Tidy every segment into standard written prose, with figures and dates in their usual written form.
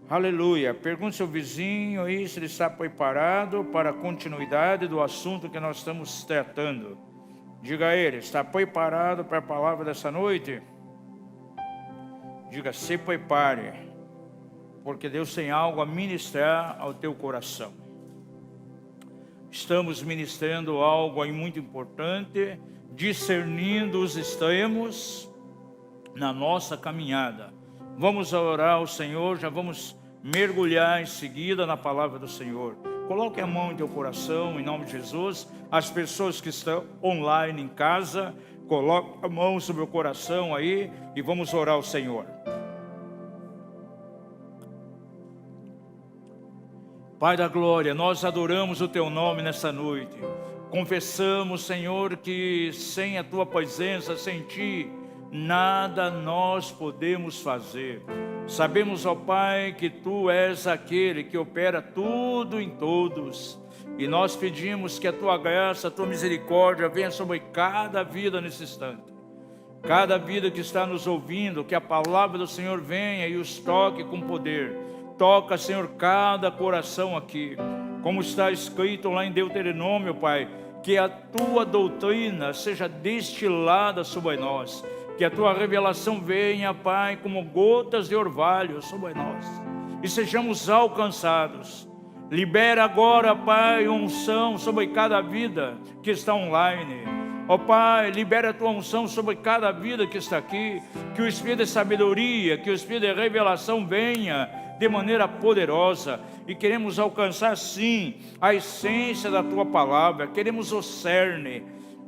Aleluia. Pergunte ao vizinho aí se ele está preparado para a continuidade do assunto que nós estamos tratando. Diga a ele, está preparado para a palavra dessa noite? Diga, se prepare, porque Deus tem algo a ministrar ao teu coração. Estamos ministrando algo aí muito importante, discernindo os extremos na nossa caminhada. Vamos orar ao Senhor, já vamos mergulhar em seguida na palavra do Senhor. Coloque a mão em teu coração, em nome de Jesus. As pessoas que estão online em casa, coloque a mão sobre o coração aí e vamos orar ao Senhor. Pai da glória, nós adoramos o teu nome nessa noite. Confessamos, Senhor, que sem a tua presença, sem ti, nada nós podemos fazer. Sabemos, ó Pai, que tu és aquele que opera tudo em todos. E nós pedimos que a tua graça, a tua misericórdia venha sobre cada vida nesse instante. Cada vida que está nos ouvindo, que a palavra do Senhor venha e os toque com poder. Toca, Senhor, cada coração aqui. Como está escrito lá em Deuteronômio, Pai, que a tua doutrina seja destilada sobre nós. Que a tua revelação venha, Pai, como gotas de orvalho sobre nós. E sejamos alcançados. Libera agora, Pai, unção sobre cada vida que está online. Ó Pai, libera a tua unção sobre cada vida que está aqui. Que o Espírito de sabedoria, que o Espírito de revelação venha de maneira poderosa. E queremos alcançar, sim, a essência da tua palavra. Queremos o cerne.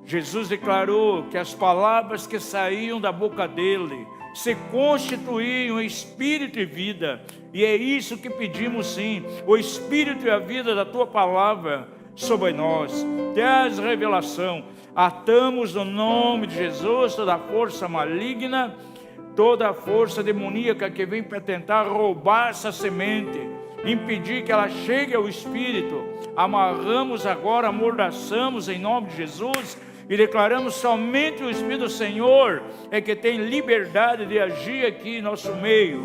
Jesus declarou que as palavras que saíam da boca dele se constituíam em espírito e vida. E é isso que pedimos, sim, o espírito e a vida da tua palavra sobre nós. Traz revelação. Atamos no nome de Jesus toda a força maligna, toda a força demoníaca que vem para tentar roubar essa semente, impedir que ela chegue ao espírito. Amarramos agora, amordaçamos em nome de Jesus. E declaramos somente o Espírito do Senhor é que tem liberdade de agir aqui em nosso meio.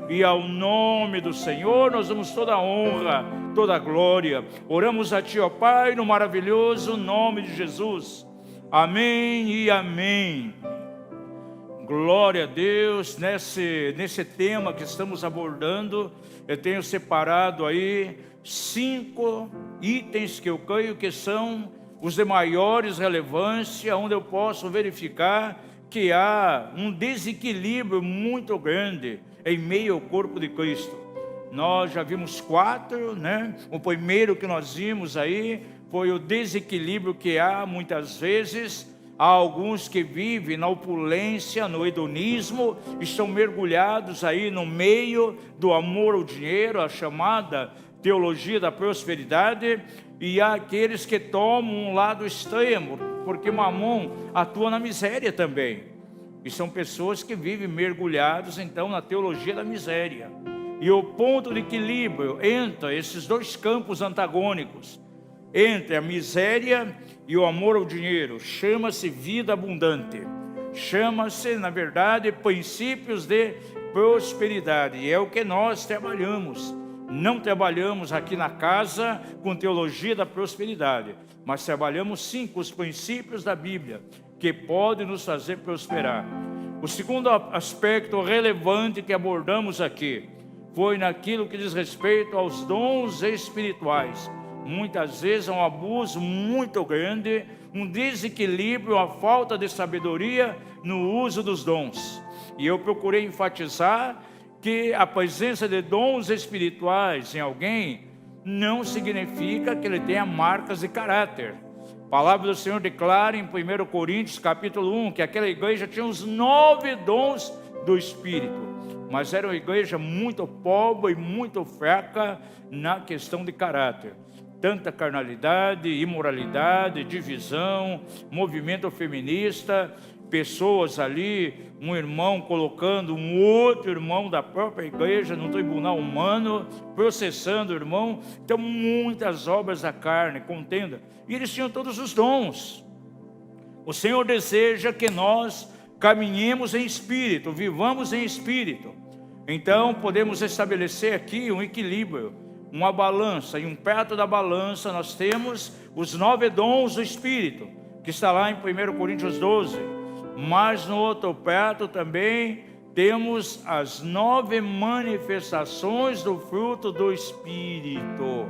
E ao nome do Senhor nós damos toda a honra, toda a glória. Oramos a Ti, ó Pai, no maravilhoso nome de Jesus. Amém e amém. Glória a Deus. Nesse tema que estamos abordando, eu tenho separado aí 5 itens que eu creio que são os de maiores relevância, onde eu posso verificar que há um desequilíbrio muito grande em meio ao corpo de Cristo. Nós já vimos 4, né? O primeiro que nós vimos aí foi o desequilíbrio que há muitas vezes. Há alguns que vivem na opulência, no hedonismo, estão mergulhados aí no meio do amor ao dinheiro, a chamada teologia da prosperidade. E há aqueles que tomam um lado extremo, porque Mamon atua na miséria também. E são pessoas que vivem mergulhados então na teologia da miséria. E o ponto de equilíbrio entre esses dois campos antagônicos, entre a miséria e o amor ao dinheiro, chama-se vida abundante. Chama-se, na verdade, princípios de prosperidade. E é o que nós trabalhamos. Não trabalhamos aqui na casa com teologia da prosperidade, mas trabalhamos sim com os princípios da Bíblia, que podem nos fazer prosperar. O segundo aspecto relevante que abordamos aqui foi naquilo que diz respeito aos dons espirituais. Muitas vezes há um abuso muito grande, um desequilíbrio, uma falta de sabedoria no uso dos dons. E eu procurei enfatizar que a presença de dons espirituais em alguém não significa que ele tenha marcas de caráter. A palavra do Senhor declara em 1 Coríntios capítulo 1 que aquela igreja tinha os 9 dons do Espírito, mas era uma igreja muito pobre e muito fraca na questão de caráter. Tanta carnalidade, imoralidade, divisão, movimento feminista, pessoas ali, um irmão colocando um outro irmão da própria igreja num tribunal humano, processando o irmão. Então muitas obras da carne, contenda. E eles tinham todos os dons. O Senhor deseja que nós caminhemos em espírito, vivamos em espírito. Então podemos estabelecer aqui um equilíbrio, uma balança, e perto da balança nós temos os 9 dons do Espírito, que está lá em 1 Coríntios 12, mas no outro perto também temos as 9 manifestações do fruto do Espírito.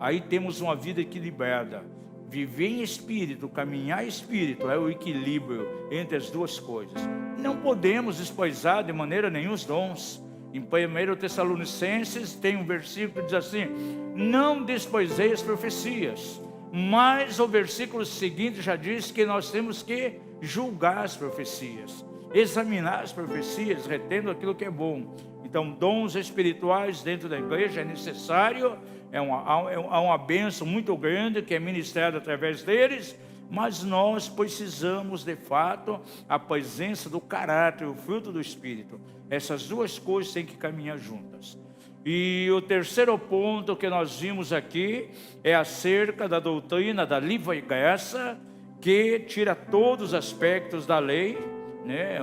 Aí temos uma vida equilibrada. Viver em Espírito, caminhar em Espírito, é o equilíbrio entre as duas coisas. Não podemos despoisar de maneira nenhuma os dons. Em 1 Tessalonicenses tem um versículo que diz assim: não despoisei as profecias. Mas o versículo seguinte já diz que nós temos que julgar as profecias, examinar as profecias, retendo aquilo que é bom. Então, dons espirituais dentro da igreja é necessário, há uma bênção muito grande que é ministrada através deles, mas nós precisamos de fato a presença do caráter, o fruto do Espírito. Essas duas coisas têm que caminhar juntas. E o terceiro ponto que nós vimos aqui é acerca da doutrina da livre graça, que tira todos os aspectos da lei, né?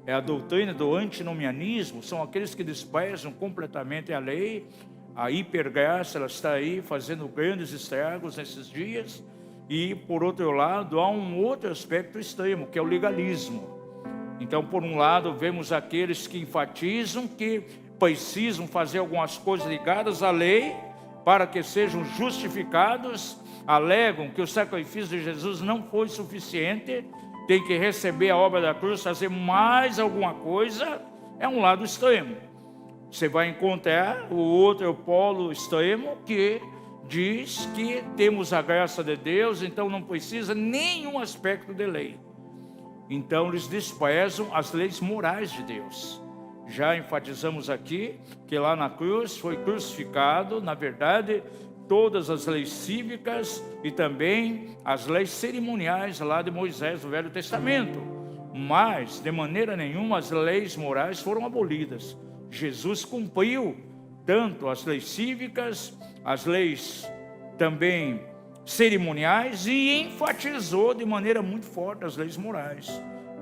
É a doutrina do antinomianismo, são aqueles que desprezam completamente a lei. A hipergraça, ela está aí fazendo grandes estragos nesses dias. E por outro lado, há um outro aspecto extremo, que é o legalismo. Então, por um lado, vemos aqueles que enfatizam que precisam fazer algumas coisas ligadas à lei para que sejam justificados, alegam que o sacrifício de Jesus não foi suficiente, tem que receber a obra da cruz, fazer mais alguma coisa. É um lado extremo. Você vai encontrar o outro polo extremo, que diz que temos a graça de Deus, então não precisa nenhum aspecto de lei. Então eles desprezam as leis morais de Deus. Já enfatizamos aqui que lá na cruz foi crucificado, na verdade, todas as leis cívicas e também as leis cerimoniais lá de Moisés, do Velho Testamento. Mas, de maneira nenhuma, as leis morais foram abolidas. Jesus cumpriu tanto as leis cívicas, as leis também cerimoniais, e enfatizou de maneira muito forte as leis morais.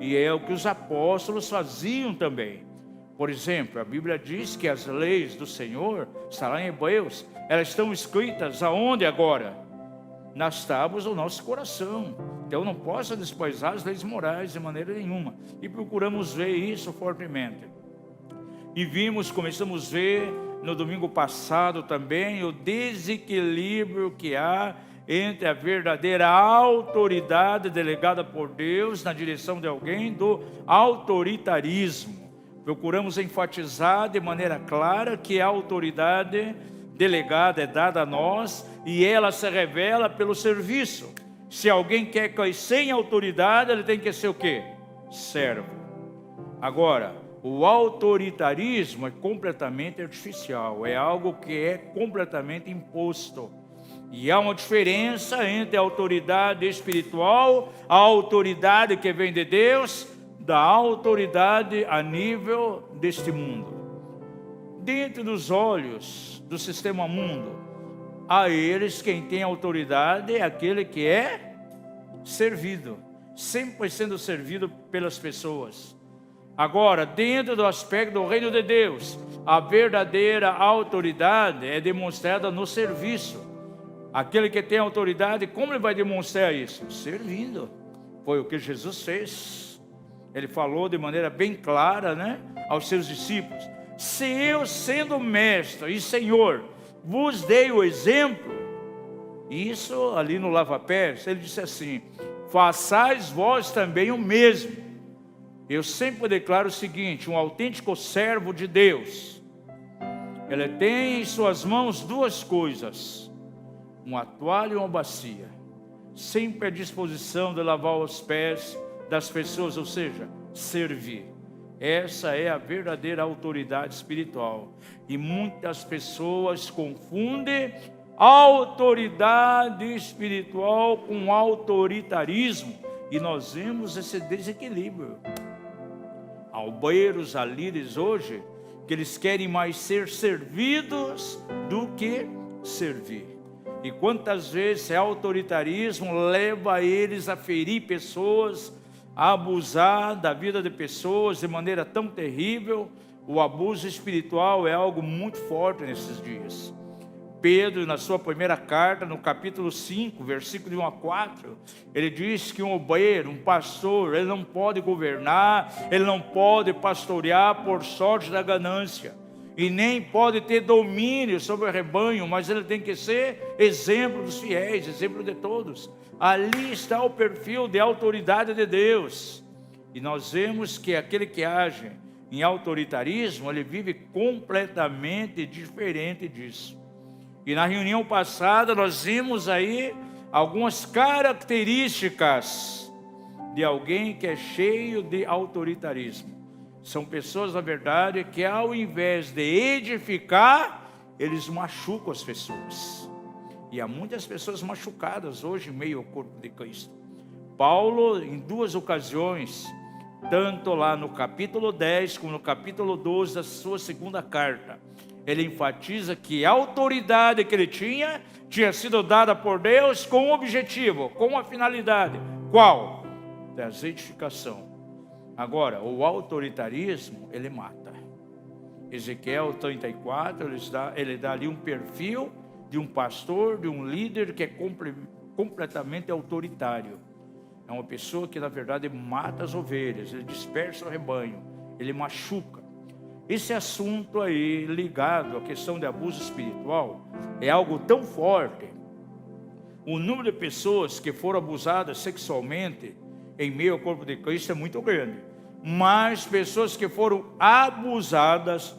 E é o que os apóstolos faziam também. Por exemplo, a Bíblia diz que as leis do Senhor, está lá em Hebreus, elas estão escritas aonde agora? Nas tábuas do nosso coração. Então eu não posso desprezar as leis morais de maneira nenhuma. E procuramos ver isso fortemente. E começamos a ver no domingo passado também o desequilíbrio que há entre a verdadeira autoridade delegada por Deus na direção de alguém, do autoritarismo. Procuramos enfatizar de maneira clara que a autoridade delegada é dada a nós e ela se revela pelo serviço. Se alguém quer crescer em autoridade, ele tem que ser o quê? Servo. Agora, o autoritarismo é completamente artificial, é algo que é completamente imposto. E há uma diferença entre a autoridade espiritual, a autoridade que vem de Deus, da autoridade a nível deste mundo. Dentro dos olhos do sistema mundo, a eles quem tem autoridade é aquele que é servido, sempre sendo servido pelas pessoas. Agora, dentro do aspecto do reino de Deus, a verdadeira autoridade é demonstrada no serviço. Aquele que tem autoridade, como ele vai demonstrar isso? Servindo. Foi o que Jesus fez. Ele falou de maneira bem clara, né, aos seus discípulos: se eu, sendo mestre e Senhor, vos dei o exemplo, isso ali no lava-pés, ele disse assim: façais vós também o mesmo. Eu sempre declaro o seguinte: um autêntico servo de Deus, ele tem em suas mãos duas coisas, uma toalha e uma bacia, sempre à disposição de lavar os pés das pessoas, ou seja, servir. Essa é a verdadeira autoridade espiritual. E muitas pessoas confundem autoridade espiritual com autoritarismo, e nós vemos esse desequilíbrio. Há obreiros, há líderes hoje que eles querem mais ser servidos do que servir. E quantas vezes esse autoritarismo leva eles a ferir pessoas, a abusar da vida de pessoas de maneira tão terrível, O abuso espiritual é algo muito forte nesses dias. Pedro, na sua primeira carta, no capítulo 5, versículo de 1 a 4, ele diz que um obreiro, um pastor, ele não pode governar, ele não pode pastorear por sorte da ganância, e nem pode ter domínio sobre o rebanho, mas ele tem que ser exemplo dos fiéis, exemplo de todos. Ali está o perfil de autoridade de Deus. E nós vemos que aquele que age em autoritarismo, ele vive completamente diferente disso. E na reunião passada nós vimos aí algumas características de alguém que é cheio de autoritarismo. São pessoas, na verdade, que ao invés de edificar, eles machucam as pessoas. E há muitas pessoas machucadas hoje em meio ao corpo de Cristo. Paulo, em 2 ocasiões, tanto lá no capítulo 10 como no capítulo 12 da sua segunda carta, ele enfatiza que a autoridade que ele tinha sido dada por Deus com um objetivo, com uma finalidade. Qual? Da edificação. Agora, o autoritarismo, ele mata. Ezequiel 34, ele dá ali um perfil de um pastor, de um líder que é completamente autoritário. É uma pessoa que, na verdade, mata as ovelhas, ele dispersa o rebanho, ele machuca. Esse assunto aí, ligado à questão de abuso espiritual, é algo tão forte. O número de pessoas que foram abusadas sexualmente em meio ao corpo de Cristo é muito grande. Mas pessoas que foram abusadas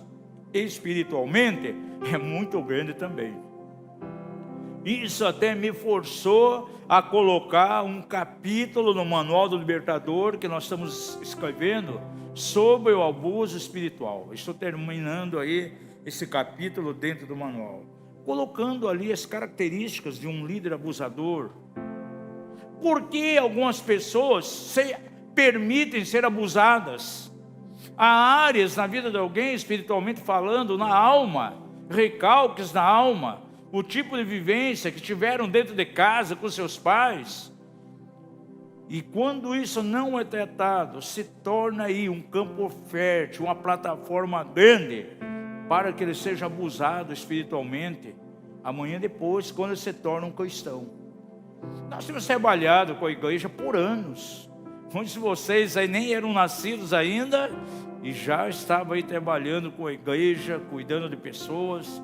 espiritualmente é muito grande também. Isso até me forçou a colocar um capítulo no Manual do Libertador que nós estamos escrevendo sobre o abuso espiritual. Estou terminando aí esse capítulo dentro do manual, colocando ali as características de um líder abusador. Por que algumas pessoas se permitem ser abusadas? Há áreas na vida de alguém, espiritualmente falando, na alma, recalques na alma, o tipo de vivência que tiveram dentro de casa com seus pais. E quando isso não é tratado, se torna aí um campo fértil, uma plataforma grande para que ele seja abusado espiritualmente amanhã depois, quando ele se torna um cristão. Nós temos trabalhado com a igreja por anos. Muitos de vocês aí nem eram nascidos ainda e já estavam aí trabalhando com a igreja, cuidando de pessoas.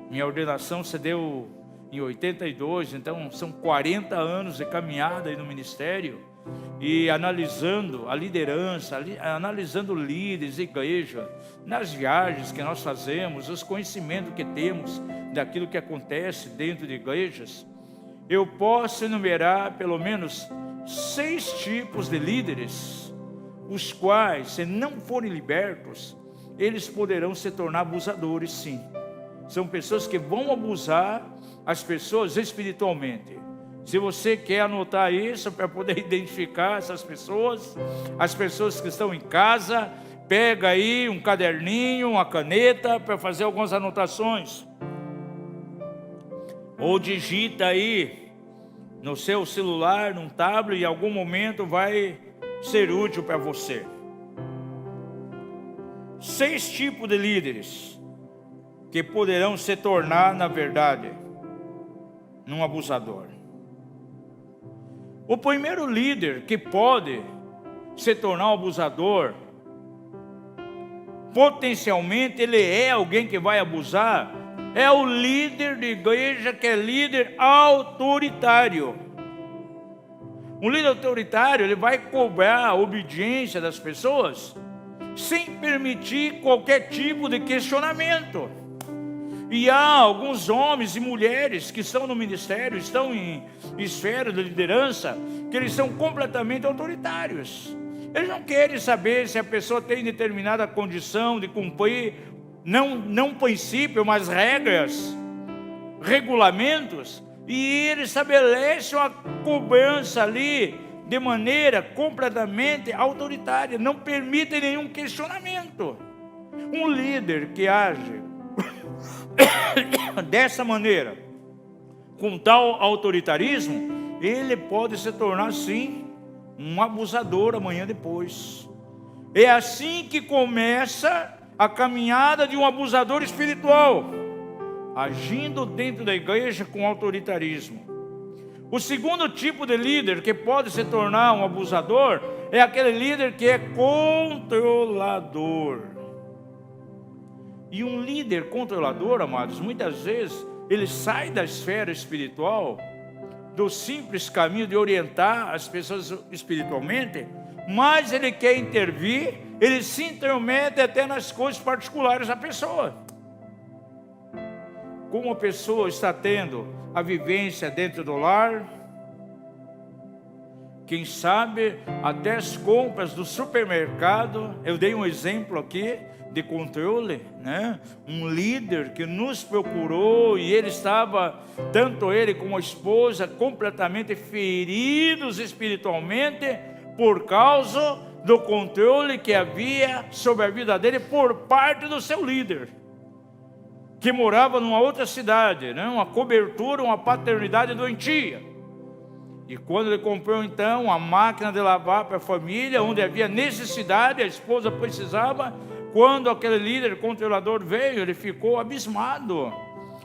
Minha ordenação se deu em 82, então são 40 anos de caminhada aí no ministério, e analisando a liderança, analisando líderes, igreja, nas viagens que nós fazemos, os conhecimentos que temos daquilo que acontece dentro de igrejas, eu posso enumerar pelo menos 6 tipos de líderes, os quais, se não forem libertos, eles poderão se tornar abusadores, sim. São pessoas que vão abusar as pessoas espiritualmente. Se você quer anotar isso para poder identificar essas pessoas, as pessoas que estão em casa, pega aí um caderninho, uma caneta para fazer algumas anotações. Ou digita aí no seu celular, num tablet, em algum momento vai ser útil para você. 6 tipos de líderes que poderão se tornar, na verdade, num abusador. O primeiro líder que pode se tornar um abusador, potencialmente ele é alguém que vai abusar, é o líder de igreja que é líder autoritário. Um líder autoritário, ele vai cobrar a obediência das pessoas sem permitir qualquer tipo de questionamento. E há alguns homens e mulheres que estão no ministério, estão em esfera de liderança, que eles são completamente autoritários. Eles não querem saber se a pessoa tem determinada condição de cumprir, não princípio, mas regras, regulamentos, e eles estabelecem uma cobrança ali de maneira completamente autoritária, não permitem nenhum questionamento. Um líder que age dessa maneira, com tal autoritarismo, ele pode se tornar sim um abusador amanhã depois. É assim que começa a caminhada de um abusador espiritual, agindo dentro da igreja com autoritarismo. O segundo tipo de líder que pode se tornar um abusador é aquele líder que é controlador. E um líder controlador, amados, muitas vezes ele sai da esfera espiritual, do simples caminho de orientar as pessoas espiritualmente, mas ele quer intervir, ele se intromete até nas coisas particulares da pessoa. Como a pessoa está tendo a vivência dentro do lar, quem sabe até as compras do supermercado. Eu dei um exemplo aqui de controle, né? Um líder que nos procurou e ele estava, tanto ele como a esposa, completamente feridos espiritualmente por causa do controle que havia sobre a vida dele por parte do seu líder, que morava numa outra cidade, né? Uma cobertura, uma paternidade doentia. E quando ele comprou então uma máquina de lavar para a família, onde havia necessidade, a esposa precisava, quando aquele líder controlador veio, ele ficou abismado.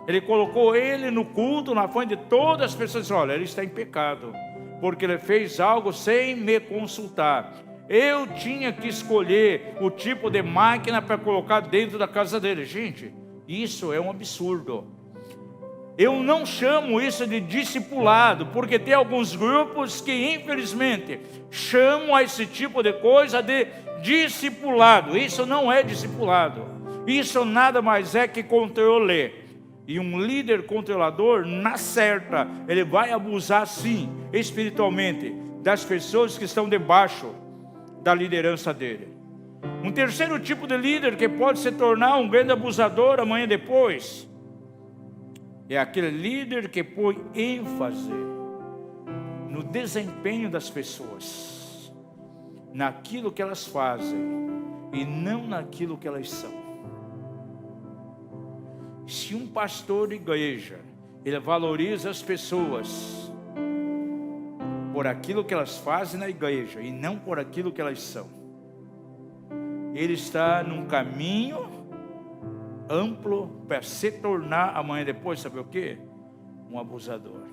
Ele colocou ele no culto, na frente de todas as pessoas, e disse: olha, ele está em pecado, porque ele fez algo sem me consultar. Eu tinha que escolher o tipo de máquina para colocar dentro da casa dele. Gente, isso é um absurdo. Eu não chamo isso de discipulado, porque tem alguns grupos que infelizmente chamam a esse tipo de coisa de discipulado. Isso não é discipulado, isso nada mais é que controle. E um líder controlador, na certa, ele vai abusar sim, espiritualmente, das pessoas que estão debaixo da liderança dele. Um terceiro tipo de líder que pode se tornar um grande abusador amanhã depois é aquele líder que põe ênfase no desempenho das pessoas, naquilo que elas fazem e não naquilo que elas são. Se um pastor de igreja, ele valoriza as pessoas por aquilo que elas fazem na igreja e não por aquilo que elas são, ele está num caminho amplo para se tornar amanhã depois, sabe o que? Um abusador.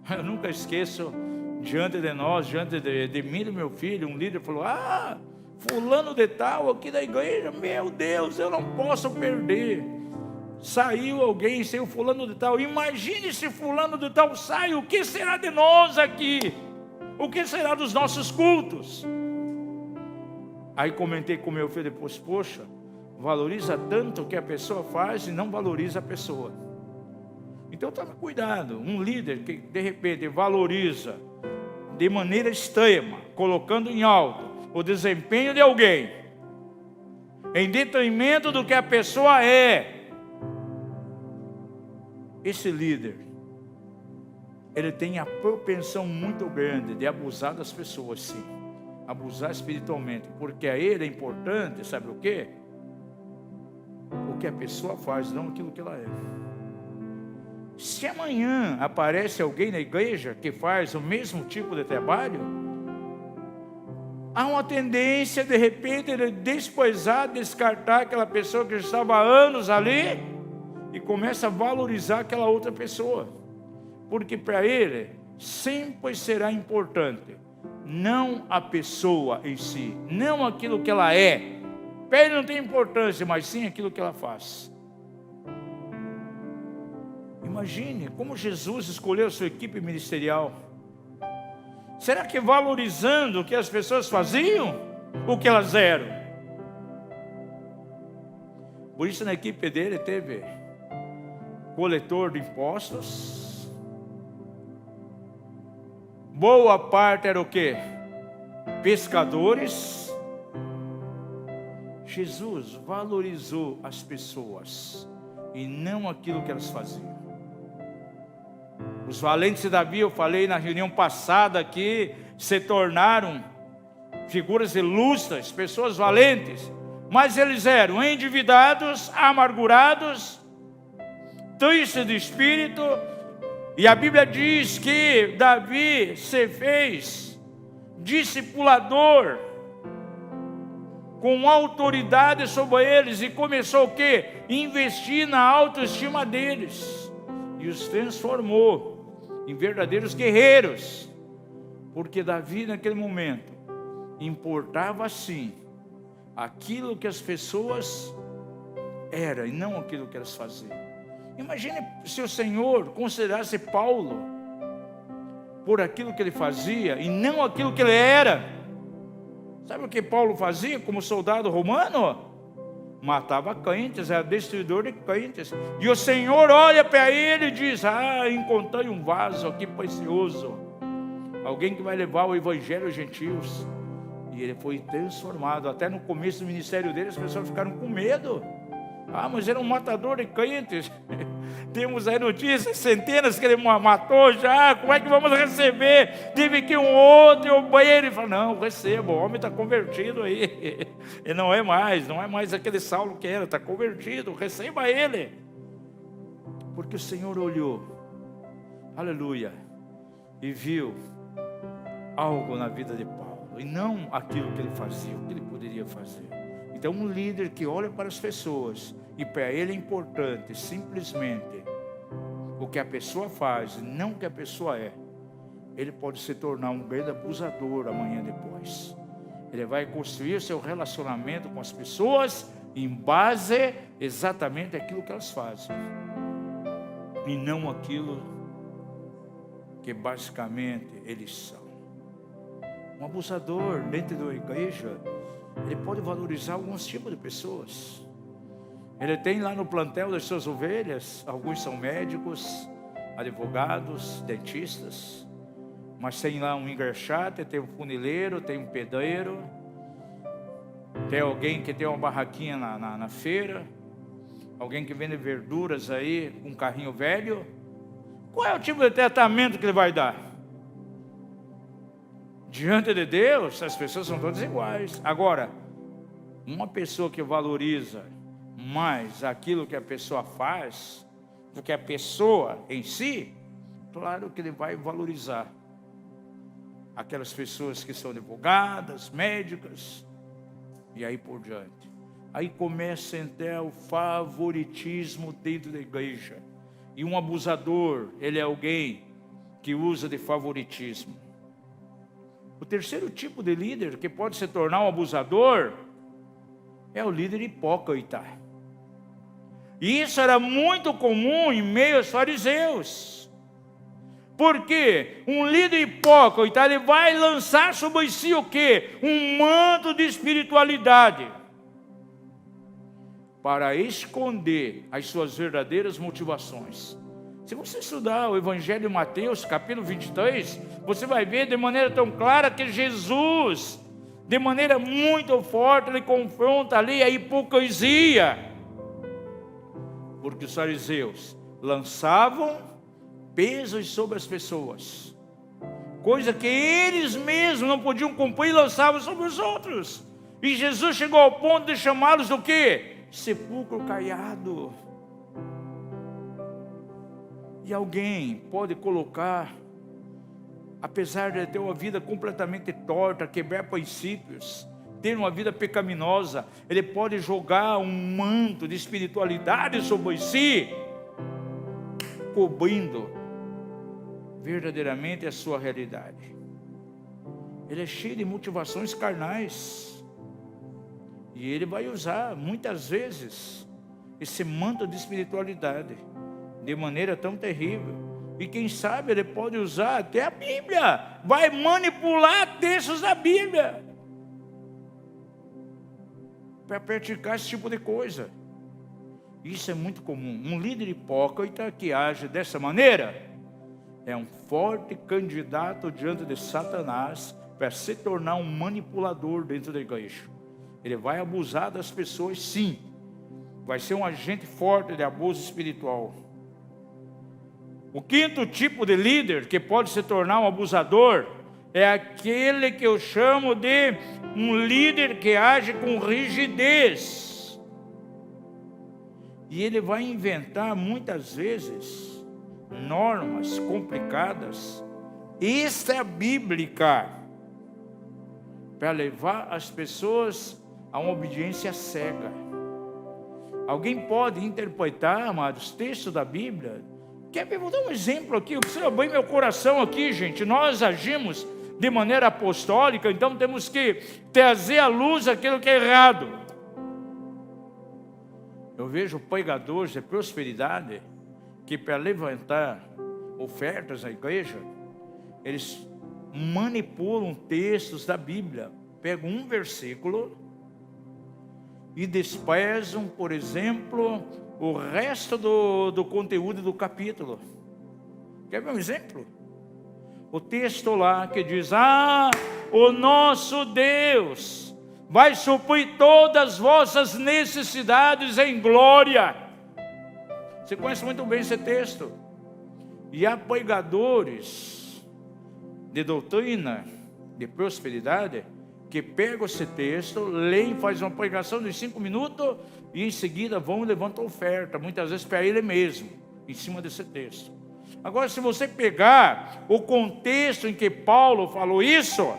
Eu nunca esqueço, diante de nós, diante de mim e do meu filho, um líder falou: fulano de tal aqui da igreja, meu Deus, eu não posso perder. Saiu alguém, saiu fulano de tal. Imagine se fulano de tal sai, o que será de nós aqui? O que será dos nossos cultos? Aí comentei com meu filho depois: poxa, valoriza tanto o que a pessoa faz e não valoriza a pessoa. Então tome cuidado. Um líder que de repente valoriza de maneira extrema, colocando em alto o desempenho de alguém, em detrimento do que a pessoa é, esse líder, ele tem a propensão muito grande de abusar das pessoas, sim. Abusar espiritualmente, porque a ele é importante, sabe o quê? O que a pessoa faz, não aquilo que ela é. Se amanhã aparece alguém na igreja que faz o mesmo tipo de trabalho, há uma tendência de repente ele desprezar, descartar aquela pessoa que estava há anos ali e começa a valorizar aquela outra pessoa, porque para ele sempre será importante não a pessoa em si, não aquilo que ela é. Para ele não tem importância, mas sim aquilo que ela faz. Imagine como Jesus escolheu a sua equipe ministerial. Será que valorizando o que as pessoas faziam, o que elas eram? Por isso na equipe dele teve coletor de impostos. Boa parte era o quê? Pescadores. Jesus valorizou as pessoas e não aquilo que elas faziam. Os valentes de Davi, eu falei na reunião passada aqui, se tornaram figuras ilustras, pessoas valentes, mas eles eram endividados, amargurados, tristes de espírito. E a Bíblia diz que Davi se fez discipulador, com autoridade sobre eles, e começou o quê? Investir na autoestima deles, e os transformou em verdadeiros guerreiros, porque Davi naquele momento importava sim aquilo que as pessoas eram e não aquilo que elas faziam. Imagine se o Senhor considerasse Paulo por aquilo que ele fazia e não aquilo que ele era. Sabe o que Paulo fazia como soldado romano? Matava crentes, era destruidor de crentes. E o Senhor olha para ele e diz: encontrei um vaso aqui precioso, alguém que vai levar o evangelho aos gentios. E ele foi transformado. Até no começo do ministério dele, as pessoas ficaram com medo. Mas era um matador de crentes. Temos aí notícias, centenas que ele matou já. Como é que vamos receber? Teve que um outro banheiro. Ele falou: não, receba, o homem está convertido aí. Ele não é mais aquele Saulo que era, está convertido, receba ele. Porque o Senhor olhou, aleluia, e viu algo na vida de Paulo, e não aquilo que ele fazia, o que ele poderia fazer. Então um líder que olha para as pessoas, e para ele é importante simplesmente o que a pessoa faz, e não o que a pessoa é, ele pode se tornar um grande abusador amanhã depois. Ele vai construir seu relacionamento com as pessoas em base exatamente aquilo que elas fazem, e não aquilo que basicamente eles são. Um abusador dentro da igreja, ele pode valorizar alguns tipos de pessoas. Ele tem lá no plantel das suas ovelhas, alguns são médicos, advogados, dentistas, mas tem lá um engraxate, tem um funileiro, tem um pedreiro, tem alguém que tem uma barraquinha na feira, alguém que vende verduras aí, com um carrinho velho. Qual é o tipo de tratamento que ele vai dar? Diante de Deus, as pessoas são todas iguais. Agora, uma pessoa que valoriza mais aquilo que a pessoa faz do que a pessoa em si, claro que ele vai valorizar aquelas pessoas que são advogadas, médicas, e aí por diante. Aí começa a entrar o favoritismo dentro da igreja. E um abusador, ele é alguém que usa de favoritismo. O terceiro tipo de líder que pode se tornar um abusador é o líder hipócrita. E isso era muito comum em meio aos fariseus. Porque um líder hipócrita, ele vai lançar sobre si o quê? Um manto de espiritualidade, para esconder as suas verdadeiras motivações. Se você estudar o Evangelho de Mateus, capítulo 23, você vai ver de maneira tão clara que Jesus, de maneira muito forte, ele confronta ali a hipocrisia. Porque os fariseus lançavam pesos sobre as pessoas, coisa que eles mesmos não podiam cumprir, e lançavam sobre os outros. E Jesus chegou ao ponto de chamá-los do quê? Sepulcro caiado. E alguém pode colocar, apesar de ter uma vida completamente torta, quebrar princípios, ter uma vida pecaminosa, ele pode jogar um manto de espiritualidade sobre si, cobrindo verdadeiramente a sua realidade. Ele é cheio de motivações carnais, e ele vai usar muitas vezes esse manto de espiritualidade de maneira tão terrível. E quem sabe ele pode usar até a Bíblia, vai manipular textos da Bíblia para praticar esse tipo de coisa. Isso é muito comum. Um líder hipócrita que age dessa maneira é um forte candidato diante de Satanás para se tornar um manipulador dentro da igreja. Ele vai abusar das pessoas, sim. Vai ser um agente forte de abuso espiritual. O quinto tipo de líder que pode se tornar um abusador é aquele que eu chamo de um líder que age com rigidez. E ele vai inventar muitas vezes normas complicadas, extra-bíblicas, para levar as pessoas a uma obediência cega. Alguém pode interpretar, amados, textos da Bíblia. Vou dar um exemplo aqui, eu preciso abrir meu coração aqui, gente. Nós agimos de maneira apostólica, então temos que trazer à luz aquilo que é errado. Eu vejo pregadores de prosperidade que, para levantar ofertas à igreja, eles manipulam textos da Bíblia, pegam um versículo e desprezam, por exemplo, o resto do conteúdo do capítulo. Quer ver um exemplo? O texto lá que diz: o nosso Deus vai suprir todas as vossas necessidades em glória. Você conhece muito bem esse texto. E há pregadores de doutrina, de prosperidade, que pegam esse texto, leem, fazem uma pregação de 5 minutos e em seguida vão e levantam oferta, muitas vezes para ele mesmo, em cima desse texto. Agora, se você pegar o contexto em que Paulo falou isso,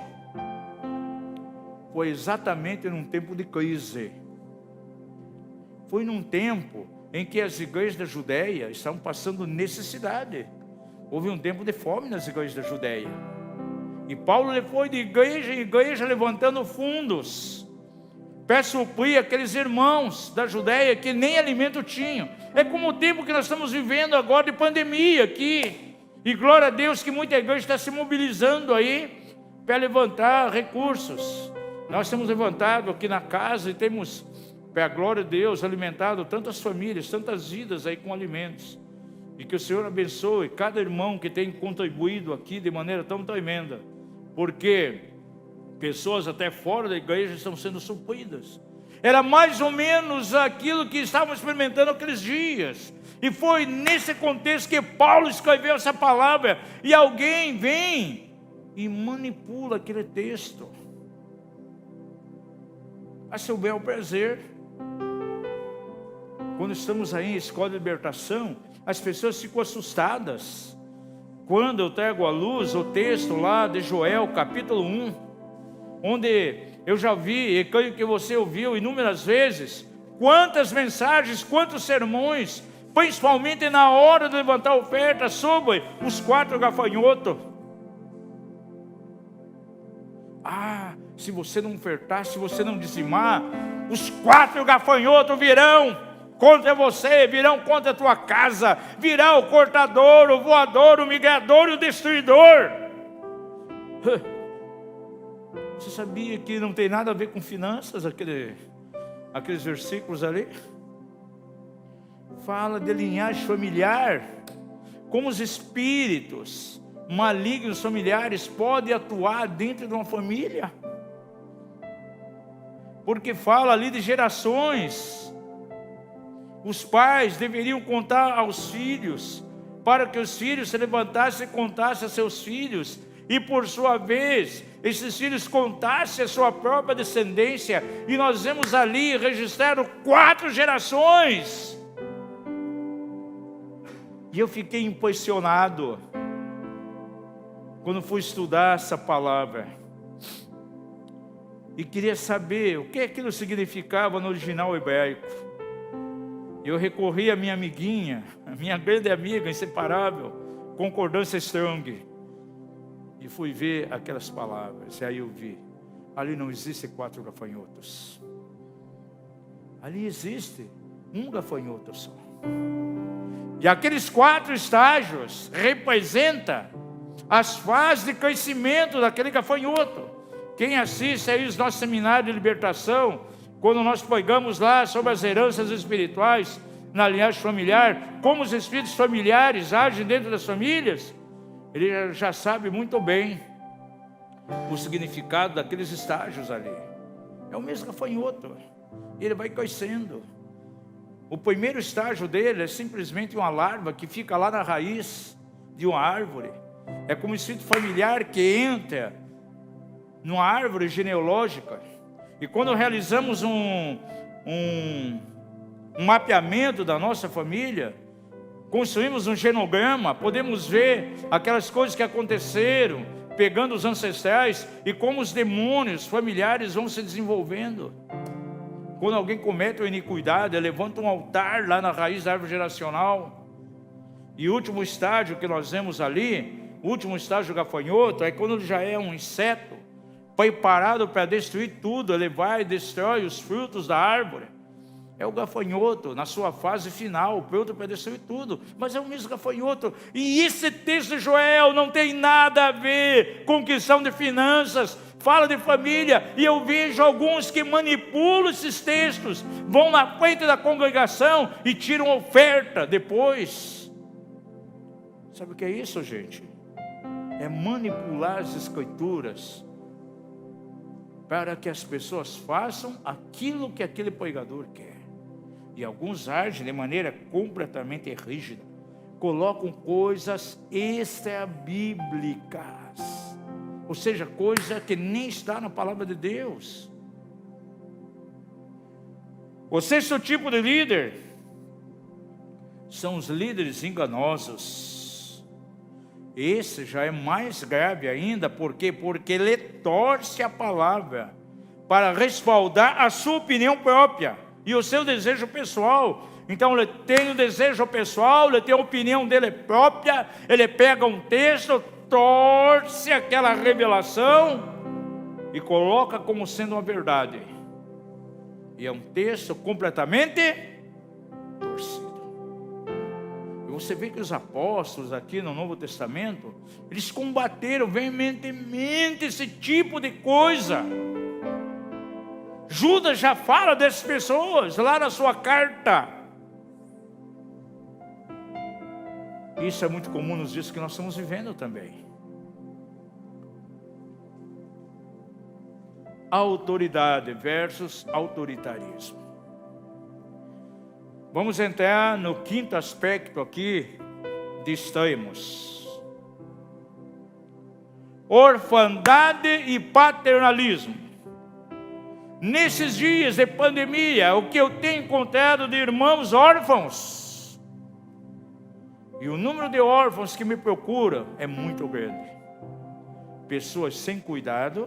foi exatamente num tempo de crise. Foi num tempo em que as igrejas da Judéia estavam passando necessidade. Houve um tempo de fome nas igrejas da Judéia. E Paulo foi de igreja em igreja levantando fundos para suprir aqueles irmãos da Judéia que nem alimento tinham. É como o tempo que nós estamos vivendo agora de pandemia aqui. E glória a Deus que muita igreja está se mobilizando aí para levantar recursos. Nós temos levantado aqui na casa e temos, para a glória de Deus, alimentado tantas famílias, tantas vidas aí com alimentos. E que o Senhor abençoe cada irmão que tem contribuído aqui de maneira tão tremenda. Porque pessoas até fora da igreja estão sendo supridas. Era mais ou menos aquilo que estavam experimentando aqueles dias. E foi nesse contexto que Paulo escreveu essa palavra. E alguém vem e manipula aquele texto a seu bel prazer. Quando estamos aí em escola de libertação, as pessoas ficam assustadas quando eu trago à luz o texto lá de Joel, capítulo 1, onde eu já vi, e creio que você ouviu inúmeras vezes, quantas mensagens, quantos sermões, principalmente na hora de levantar a oferta, sobre os 4 gafanhotos. Se você não ofertar, se você não dizimar, os 4 gafanhotos virão contra você, virão contra a tua casa, virá o cortador, o voador, o migrador e o destruidor. Você sabia que não tem nada a ver com finanças, aqueles versículos ali? Fala de linhagem familiar, como os espíritos malignos familiares podem atuar dentro de uma família. Porque fala ali de gerações. Os pais deveriam contar aos filhos, para que os filhos se levantassem e contassem a seus filhos, e por sua vez, esses filhos contassem a sua própria descendência, e nós vemos ali registrado 4 gerações. E eu fiquei impressionado quando fui estudar essa palavra, e queria saber o que aquilo significava no original hebraico. Eu recorri à minha amiguinha, a minha grande amiga inseparável, Concordância Strong, e fui ver aquelas palavras. E aí eu vi, ali não existe 4 gafanhotos, ali existe um gafanhoto só. E aqueles 4 estágios representam as fases de crescimento daquele gafanhoto. Quem assiste aí os nossos seminários de libertação, quando nós pregamos lá sobre as heranças espirituais na linhagem familiar, como os espíritos familiares agem dentro das famílias, ele já sabe muito bem o significado daqueles estágios ali. É o mesmo gafanhoto, ele vai crescendo. O primeiro estágio dele é simplesmente uma larva que fica lá na raiz de uma árvore. É como um espírito familiar que entra numa árvore genealógica. E quando realizamos um mapeamento da nossa família, construímos um genograma, podemos ver aquelas coisas que aconteceram, pegando os ancestrais, e como os demônios familiares vão se desenvolvendo. Quando alguém comete uma iniquidade, levanta um altar lá na raiz da árvore geracional. E o último estágio que nós vemos ali, o último estágio do gafanhoto, é quando ele já é um inseto, preparado para destruir tudo. Ele vai e destrói os frutos da árvore. É o gafanhoto na sua fase final, pronto para destruir tudo. Mas é o mesmo gafanhoto. E esse texto de Joel não tem nada a ver com questão de finanças. Fala de família. E eu vejo alguns que manipulam esses textos, vão na frente da congregação e tiram oferta depois. Sabe o que é isso, gente? É manipular as escrituras para que as pessoas façam aquilo que aquele pregador quer. E alguns agem de maneira completamente rígida, colocam coisas extra-bíblicas, ou seja, coisa que nem está na palavra de Deus. O sexto tipo de líder são os líderes enganosos. Esse já é mais grave ainda, por quê? Porque ele torce a palavra para respaldar a sua opinião própria e o seu desejo pessoal. Então ele tem o desejo pessoal, ele tem a opinião dele própria, ele pega um texto, torce aquela revelação e coloca como sendo uma verdade. E é um texto completamente torcido. E você vê que os apóstolos aqui no Novo Testamento, eles combateram veementemente esse tipo de coisa. Judas já fala dessas pessoas lá na sua carta. Isso é muito comum nos dias que nós estamos vivendo também. Autoridade versus autoritarismo. Vamos entrar no quinto aspecto aqui de extremos: orfandade e paternalismo. Nesses dias de pandemia, o que eu tenho encontrado de irmãos órfãos, e o número de órfãos que me procuram é muito grande. Pessoas sem cuidado,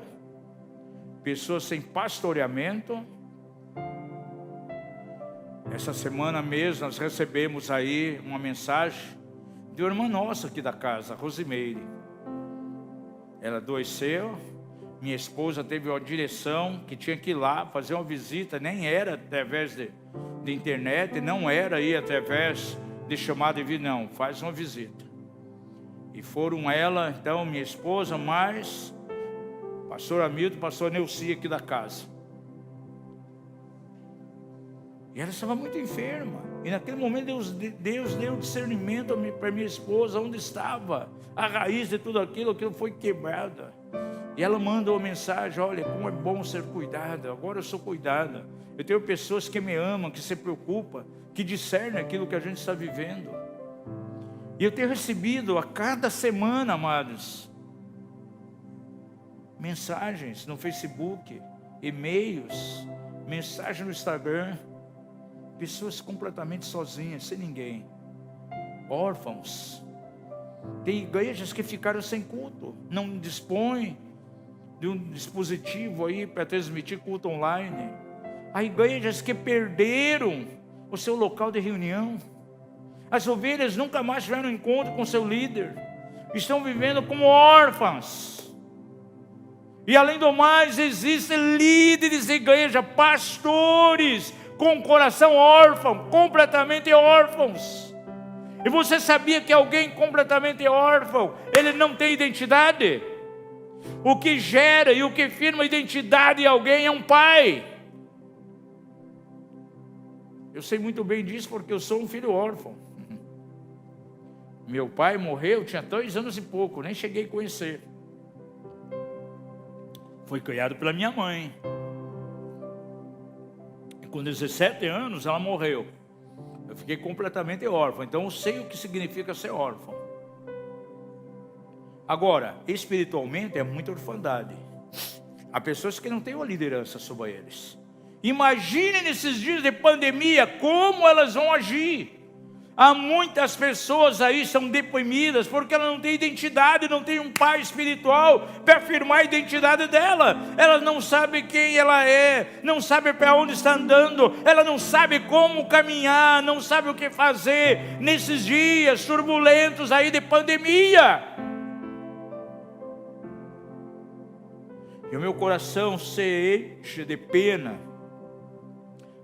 pessoas sem pastoreamento. Essa semana mesmo nós recebemos aí uma mensagem de uma irmã nossa aqui da casa, Rosimeire. Ela adoeceu. Minha esposa teve uma direção que tinha que ir lá fazer uma visita, nem era através de internet, não era aí através de chamada de vídeo, não, faz uma visita. E foram ela, então, minha esposa, mais pastor Hamilton, pastor Neuci aqui da casa. E ela estava muito enferma. E naquele momento Deus deu discernimento para minha esposa, onde estava a raiz de tudo aquilo foi quebrada. E ela manda uma mensagem: olha, como é bom ser cuidada, agora eu sou cuidada. Eu tenho pessoas que me amam, que se preocupam, que discernem aquilo que a gente está vivendo. E eu tenho recebido a cada semana, amados, mensagens no Facebook, e-mails, mensagem no Instagram. Pessoas completamente sozinhas, sem ninguém, órfãos. Tem igrejas que ficaram sem culto, não dispõem de um dispositivo aí para transmitir culto online. Há igrejas que perderam o seu local de reunião. As ovelhas nunca mais tiveram encontro com seu líder, estão vivendo como órfãs. E além do mais, existem líderes de igreja, pastores com coração órfão, completamente órfãos. E você sabia que alguém completamente órfão, ele não tem identidade? O que gera e o que firma a identidade de alguém é um pai. Eu sei muito bem disso porque eu sou um filho órfão. Meu pai morreu, tinha 2 anos e pouco, nem cheguei a conhecer. Foi criado pela minha mãe. E com 17 anos ela morreu. Eu fiquei completamente órfão. Então eu sei o que significa ser órfão. Agora, espiritualmente é muita orfandade. Há pessoas que não têm uma liderança sobre eles. Imagine nesses dias de pandemia como elas vão agir. Há muitas pessoas aí que são deprimidas porque ela não tem identidade, não tem um pai espiritual para afirmar a identidade dela. Ela não sabe quem ela é, não sabe para onde está andando, ela não sabe como caminhar, não sabe o que fazer nesses dias turbulentos aí de pandemia. E o meu coração se enche de pena,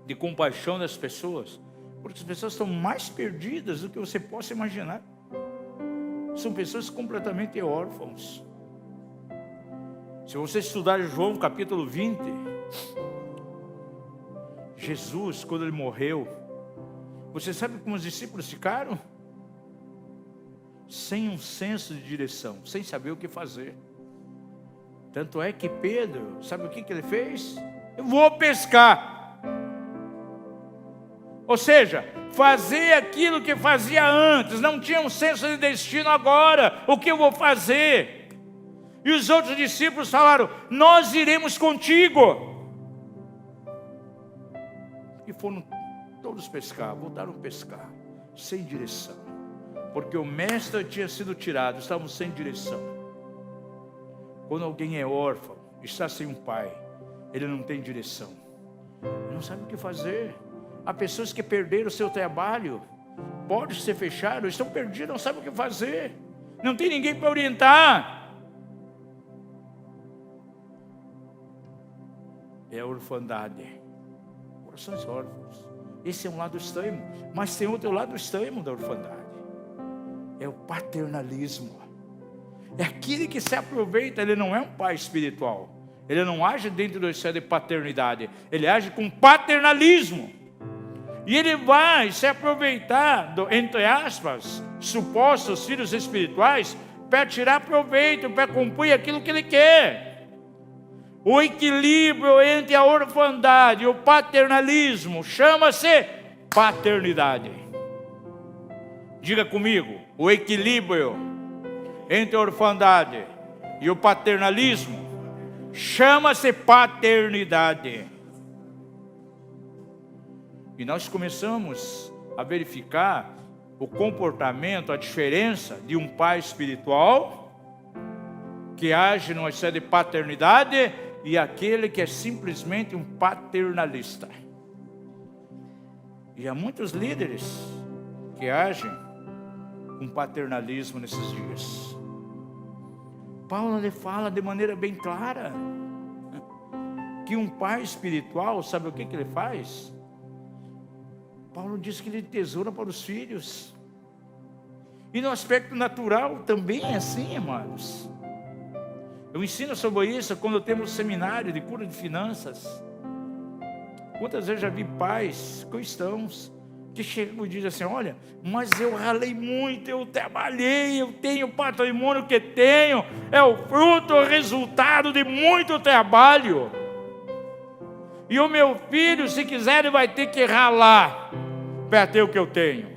de compaixão das pessoas, porque as pessoas estão mais perdidas do que você possa imaginar. São pessoas completamente órfãos. Se você estudar João capítulo 20, Jesus, quando ele morreu, você sabe como os discípulos ficaram? Sem um senso de direção, sem saber o que fazer. Tanto é que Pedro, sabe o que ele fez? Eu vou pescar. Ou seja, fazer aquilo que fazia antes, não tinha um senso de destino agora, o que eu vou fazer? E os outros discípulos falaram, nós iremos contigo. E foram todos pescar, voltaram a pescar, sem direção. Porque o mestre tinha sido tirado, estavam sem direção. Quando alguém é órfão, está sem um pai, ele não tem direção, ele não sabe o que fazer. Há pessoas que perderam o seu trabalho, portas se fecharam, estão perdidas, não sabem o que fazer, não tem ninguém para orientar. É a orfandade, corações órfãos. Esse é um lado extremo, mas tem outro lado extremo da orfandade, é o paternalismo. É aquele que se aproveita, ele não é um pai espiritual, ele não age dentro do céu de paternidade, ele age com paternalismo. E ele vai se aproveitar, entre aspas, supostos filhos espirituais, para tirar proveito, para cumprir aquilo que ele quer. O equilíbrio entre a orfandade e o paternalismo chama-se paternidade. Diga comigo, o equilíbrio entre a orfandade e o paternalismo chama-se paternidade. E nós começamos a verificar o comportamento, a diferença de um pai espiritual que age numa esfera de paternidade e aquele que é simplesmente um paternalista. E há muitos líderes que agem com paternalismo nesses dias. Paulo lhe fala de maneira bem clara que um pai espiritual, sabe o que ele faz? Paulo diz que ele tesoura para os filhos. E no aspecto natural também é assim, amados. Eu ensino sobre isso quando temos seminário de cura de finanças. Quantas vezes já vi pais cristãos que chegam e dizem assim, olha, mas eu ralei muito, eu trabalhei, eu tenho o patrimônio que tenho, é o fruto, o resultado de muito trabalho. E o meu filho, se quiser, ele vai ter que ralar para ter o que eu tenho.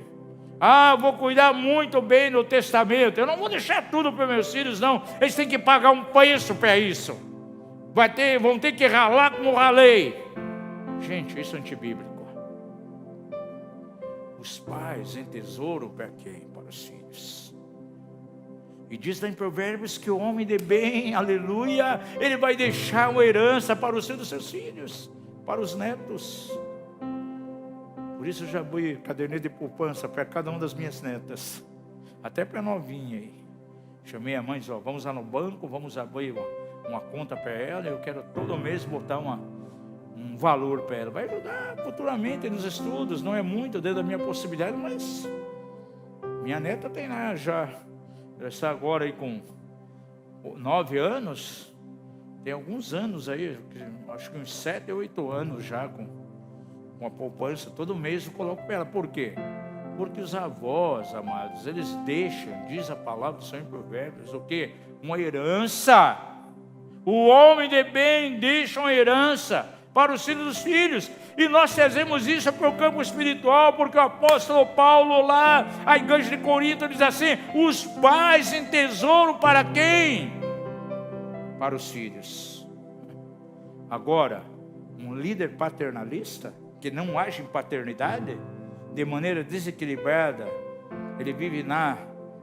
Eu vou cuidar muito bem do testamento. Eu não vou deixar tudo para meus filhos, não. Eles têm que pagar um preço para isso. Vão ter que ralar como ralei. Gente, isso é antibíblico. Os pais em tesouro para quem? Para os filhos. E diz lá em Provérbios que o homem de bem, aleluia, ele vai deixar uma herança para os seus filhos, para os netos. Por isso eu já abri caderneta de poupança para cada uma das minhas netas, até para a novinha aí. Chamei a mãe e disse, vamos lá no banco, vamos abrir uma conta para ela, eu quero todo mês botar um valor para ela. Vai ajudar futuramente nos estudos, não é muito dentro da minha possibilidade, mas minha neta tem lá já, ela está agora aí com 9 anos, tem alguns anos aí, acho que uns 7 ou 8 anos já com a poupança, todo mês eu coloco para ela. Por quê? Porque os avós, amados, eles deixam, diz a palavra do Senhor em Provérbios, o quê? Uma herança. O homem de bem deixa uma herança para os filhos dos filhos. E nós fazemos isso para o campo espiritual, porque o apóstolo Paulo lá, a igreja de Corinto, diz assim, os pais em tesouro para quem? Para os filhos. Agora, um líder paternalista, que não age em paternidade, de maneira desequilibrada, ele vive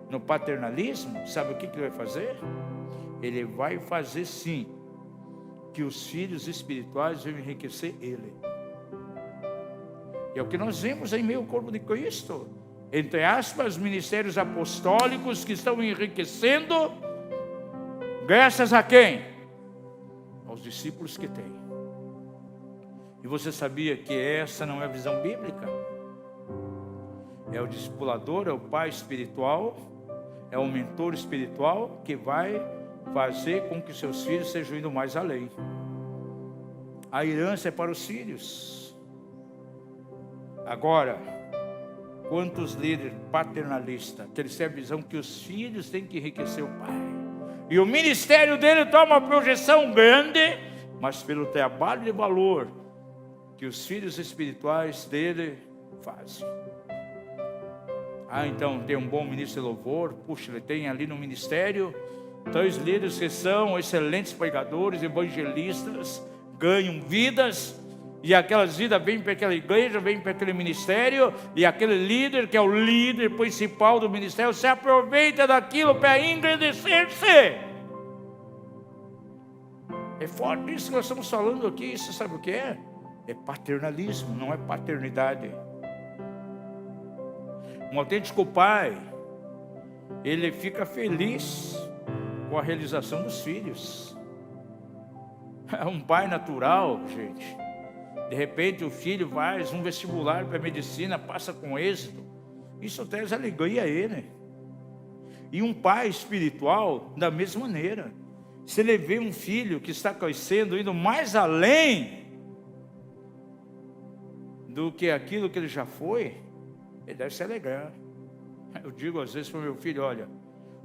no paternalismo, sabe o que ele vai fazer? Ele vai fazer sim, que os filhos espirituais venham enriquecer ele. E é o que nós vemos em meio ao corpo de Cristo. Entre aspas, ministérios apostólicos que estão enriquecendo, graças a quem? Aos discípulos que têm. E você sabia que essa não é a visão bíblica? É o discipulador, é o pai espiritual, é o mentor espiritual que vai fazer com que seus filhos sejam indo mais além. A herança é para os filhos. Agora, quantos líderes paternalistas que eles têm a visão que os filhos têm que enriquecer o pai, e o ministério dele toma uma projeção grande, mas pelo trabalho de valor que os filhos espirituais dele fazem. Então tem um bom ministro de louvor, puxa, ele tem ali no ministério 3 líderes que são excelentes pregadores, evangelistas, ganham vidas, e aquelas vidas vêm para aquela igreja, vêm para aquele ministério, e aquele líder, que é o líder principal do ministério, se aproveita daquilo para engrandecer-se. É forte isso que nós estamos falando aqui. Isso sabe o que é? É paternalismo, não é paternidade. Um autêntico pai, ele fica feliz com a realização dos filhos. É um pai natural, gente. De repente o filho faz um vestibular para medicina, passa com êxito. Isso traz alegria a ele. E um pai espiritual, da mesma maneira. Se ele vê um filho que está crescendo, indo mais além do que aquilo que ele já foi, ele deve se alegrar. Eu digo às vezes para o meu filho: olha,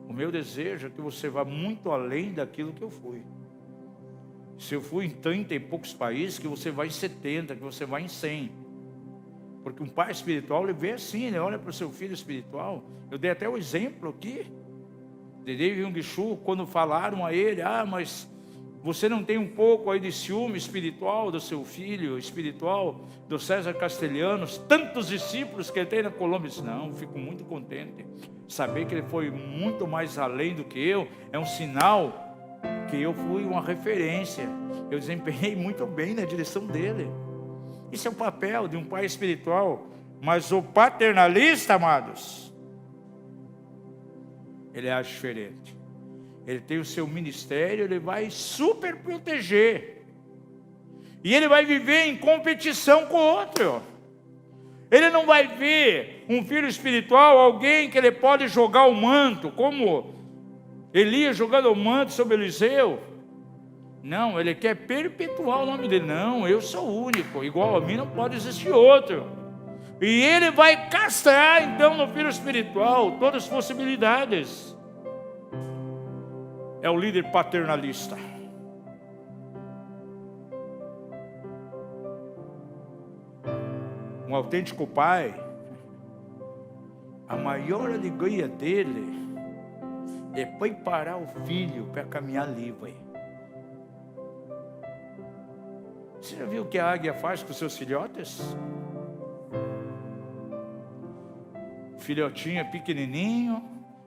o meu desejo é que você vá muito além daquilo que eu fui. Se eu fui em 30 e poucos países, que você vai em 70, que você vai em 100. Porque um pai espiritual, ele vê assim, ele olha para o seu filho espiritual. Eu dei até o exemplo aqui de David Jung Cho, quando falaram a ele: mas você não tem um pouco aí de ciúme espiritual do seu filho espiritual, do César Castelhanos, tantos discípulos que ele tem na Colômbia? Eu disse: não, fico muito contente. Saber que ele foi muito mais além do que eu, é um sinal que eu fui uma referência. Eu desempenhei muito bem na direção dele. Isso é o papel de um pai espiritual. Mas o paternalista, amados, ele age diferente. Ele tem o seu ministério, ele vai super proteger. E ele vai viver em competição com o outro. Ele não vai ver um filho espiritual, alguém que ele pode jogar o manto, como Elias jogando o manto sobre Eliseu. Não, ele quer perpetuar o nome dele. Não, eu sou único, igual a mim não pode existir outro. E ele vai castrar então no filho espiritual todas as possibilidades. É o líder paternalista. Um autêntico pai, a maior alegria dele é preparar o filho para caminhar livre. Você já viu o que a águia faz com seus filhotes? Filhotinho é pequenininho,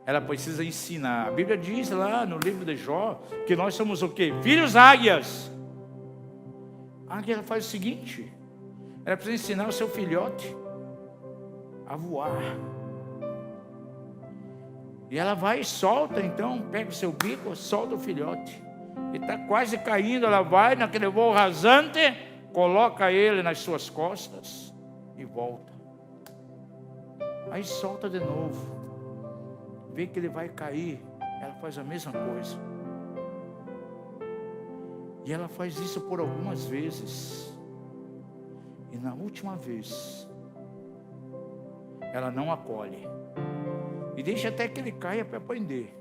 ela precisa ensinar. A Bíblia diz lá no livro de Jó que nós somos o quê? Filhos águias. A águia, ela faz o seguinte: ela precisa ensinar o seu filhote a voar. E ela vai e solta, então, pega o seu bico, solta o filhote. Ele está quase caindo, ela vai naquele voo rasante, coloca ele nas suas costas e volta. Aí solta de novo. Vê que ele vai cair, ela faz a mesma coisa. E ela faz isso por algumas vezes. E na última vez, ela não acolhe. E deixa até que ele caia para aprender.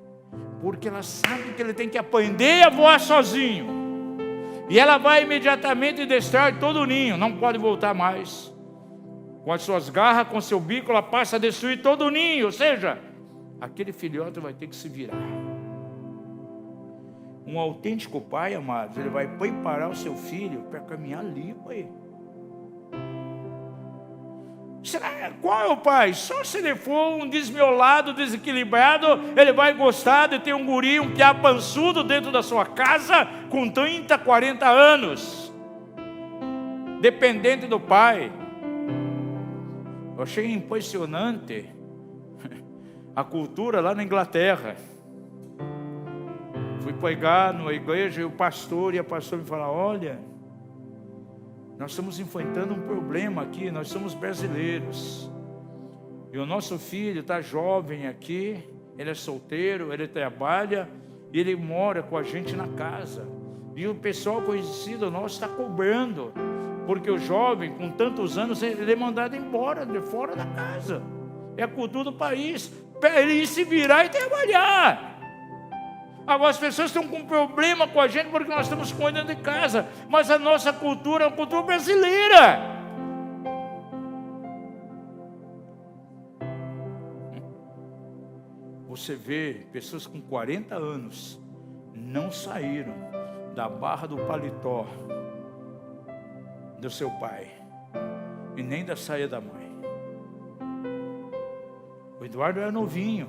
Porque ela sabe que ele tem que aprender a voar sozinho. E ela vai imediatamente destrói todo o ninho. Não pode voltar mais. Com as suas garras, com seu bico, ela passa a destruir todo o ninho. Ou seja, aquele filhote vai ter que se virar. Um autêntico pai, amados, ele vai preparar o seu filho para caminhar livre. Será qual é o pai? Só se ele for um desmiolado, desequilibrado, ele vai gostar de ter um guri, um piá pançudo dentro da sua casa, com 30, 40 anos, dependente do pai. Eu achei impressionante a cultura lá na Inglaterra. Fui pregar numa igreja e o pastor e a pastora me falaram: olha, nós estamos enfrentando um problema aqui, nós somos brasileiros. E o nosso filho está jovem aqui, ele é solteiro, ele trabalha, e ele mora com a gente na casa. E o pessoal conhecido nosso está cobrando, porque o jovem com tantos anos, ele é mandado embora, de fora da casa. É a cultura do país, para ele se virar e trabalhar. Agora as pessoas estão com problema com a gente porque nós estamos cuidando de casa, mas a nossa cultura é uma cultura brasileira. Você vê pessoas com 40 anos não saíram da barra do paletó do seu pai e nem da saia da mãe. O Eduardo era novinho.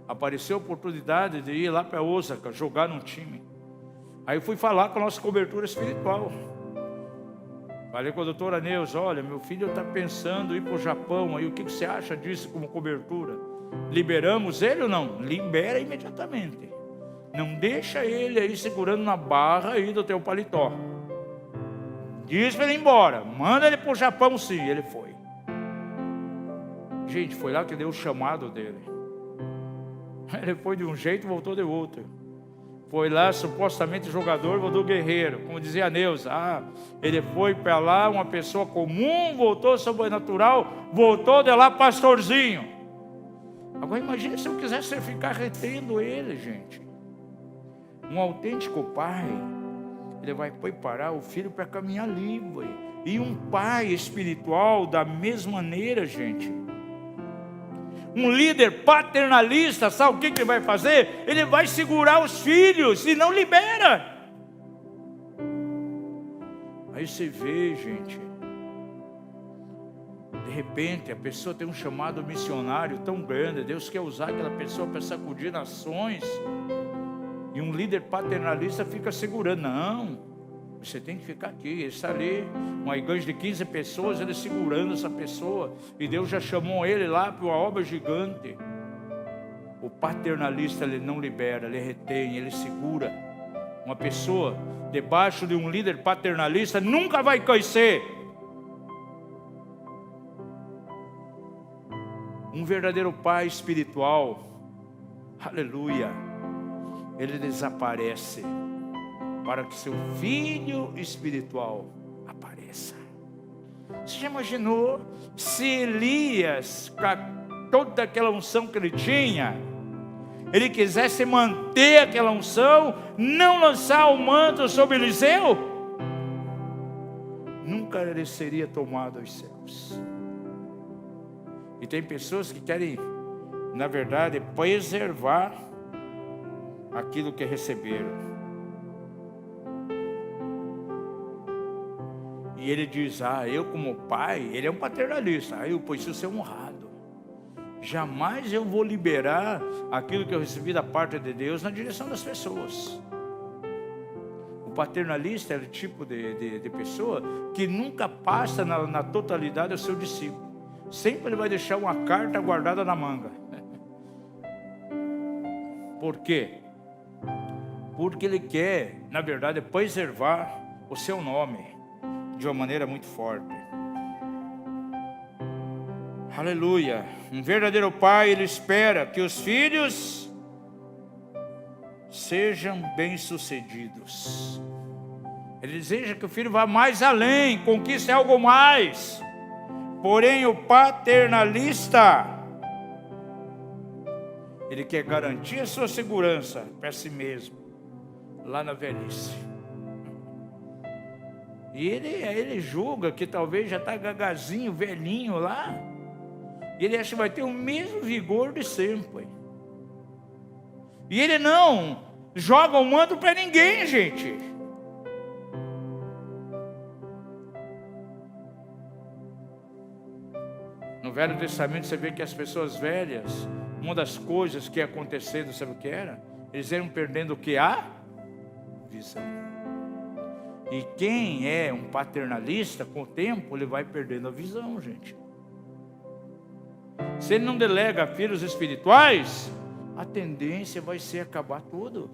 Apareceu a oportunidade de ir lá para Osaka, jogar num time. Aí eu fui falar com a nossa cobertura espiritual. Falei com a doutora Neuza: olha, meu filho está pensando em ir para o Japão, aí o que você acha disso como cobertura? Liberamos ele ou não? Libera imediatamente. Não deixa ele aí segurando na barra aí do teu paletó. Diz para ele ir embora, manda ele para o Japão sim. Ele foi. Gente, foi lá que deu o chamado dele. Ele foi de um jeito e voltou de outro. Foi lá supostamente jogador, voltou guerreiro. Como dizia a Neuza, ele foi para lá uma pessoa comum, voltou sobrenatural, voltou de lá pastorzinho. Agora imagine se eu quisesse ficar retendo ele, gente. Um autêntico pai, ele vai preparar o filho para caminhar livre. E um pai espiritual da mesma maneira, gente. Um líder paternalista, sabe o que ele vai fazer? Ele vai segurar os filhos e não libera. Aí você vê, gente, de repente a pessoa tem um chamado missionário tão grande, Deus quer usar aquela pessoa para sacudir nações, e um líder paternalista fica segurando. Não, você tem que ficar aqui. Ele está ali, uma igreja de 15 pessoas, ele segurando essa pessoa, e Deus já chamou ele lá para uma obra gigante. O paternalista, ele não libera, ele retém, ele segura. Uma pessoa debaixo de um líder paternalista nunca vai crescer. Um verdadeiro pai espiritual, aleluia, ele desaparece para que seu filho espiritual apareça. Você já imaginou se Elias, com toda aquela unção que ele tinha, ele quisesse manter aquela unção, não lançar o manto sobre Eliseu? Nunca ele seria tomado aos céus. E tem pessoas que querem, na verdade, preservar aquilo que receberam. E ele diz: eu como pai, ele é um paternalista, eu preciso ser honrado. Jamais eu vou liberar aquilo que eu recebi da parte de Deus na direção das pessoas. O paternalista é o tipo de pessoa que nunca passa na totalidade ao seu discípulo. Sempre ele vai deixar uma carta guardada na manga. Por quê? Porque ele quer, na verdade, preservar o seu nome de uma maneira muito forte. Aleluia. Um verdadeiro pai, ele espera que os filhos sejam bem-sucedidos. Ele deseja que o filho vá mais além, conquiste algo mais. Porém, o paternalista, ele quer garantir a sua segurança para si mesmo, lá na velhice. E ele julga que talvez já está gagazinho, velhinho lá, e ele acha que vai ter o mesmo vigor de sempre. E ele não joga o manto para ninguém, gente. No Velho Testamento você vê que as pessoas velhas, uma das coisas que ia acontecendo, sabe o que era? Eles iam perdendo o que? A visão. E quem é um paternalista, com o tempo, ele vai perdendo a visão, gente. Se ele não delega filhos espirituais, a tendência vai ser acabar tudo.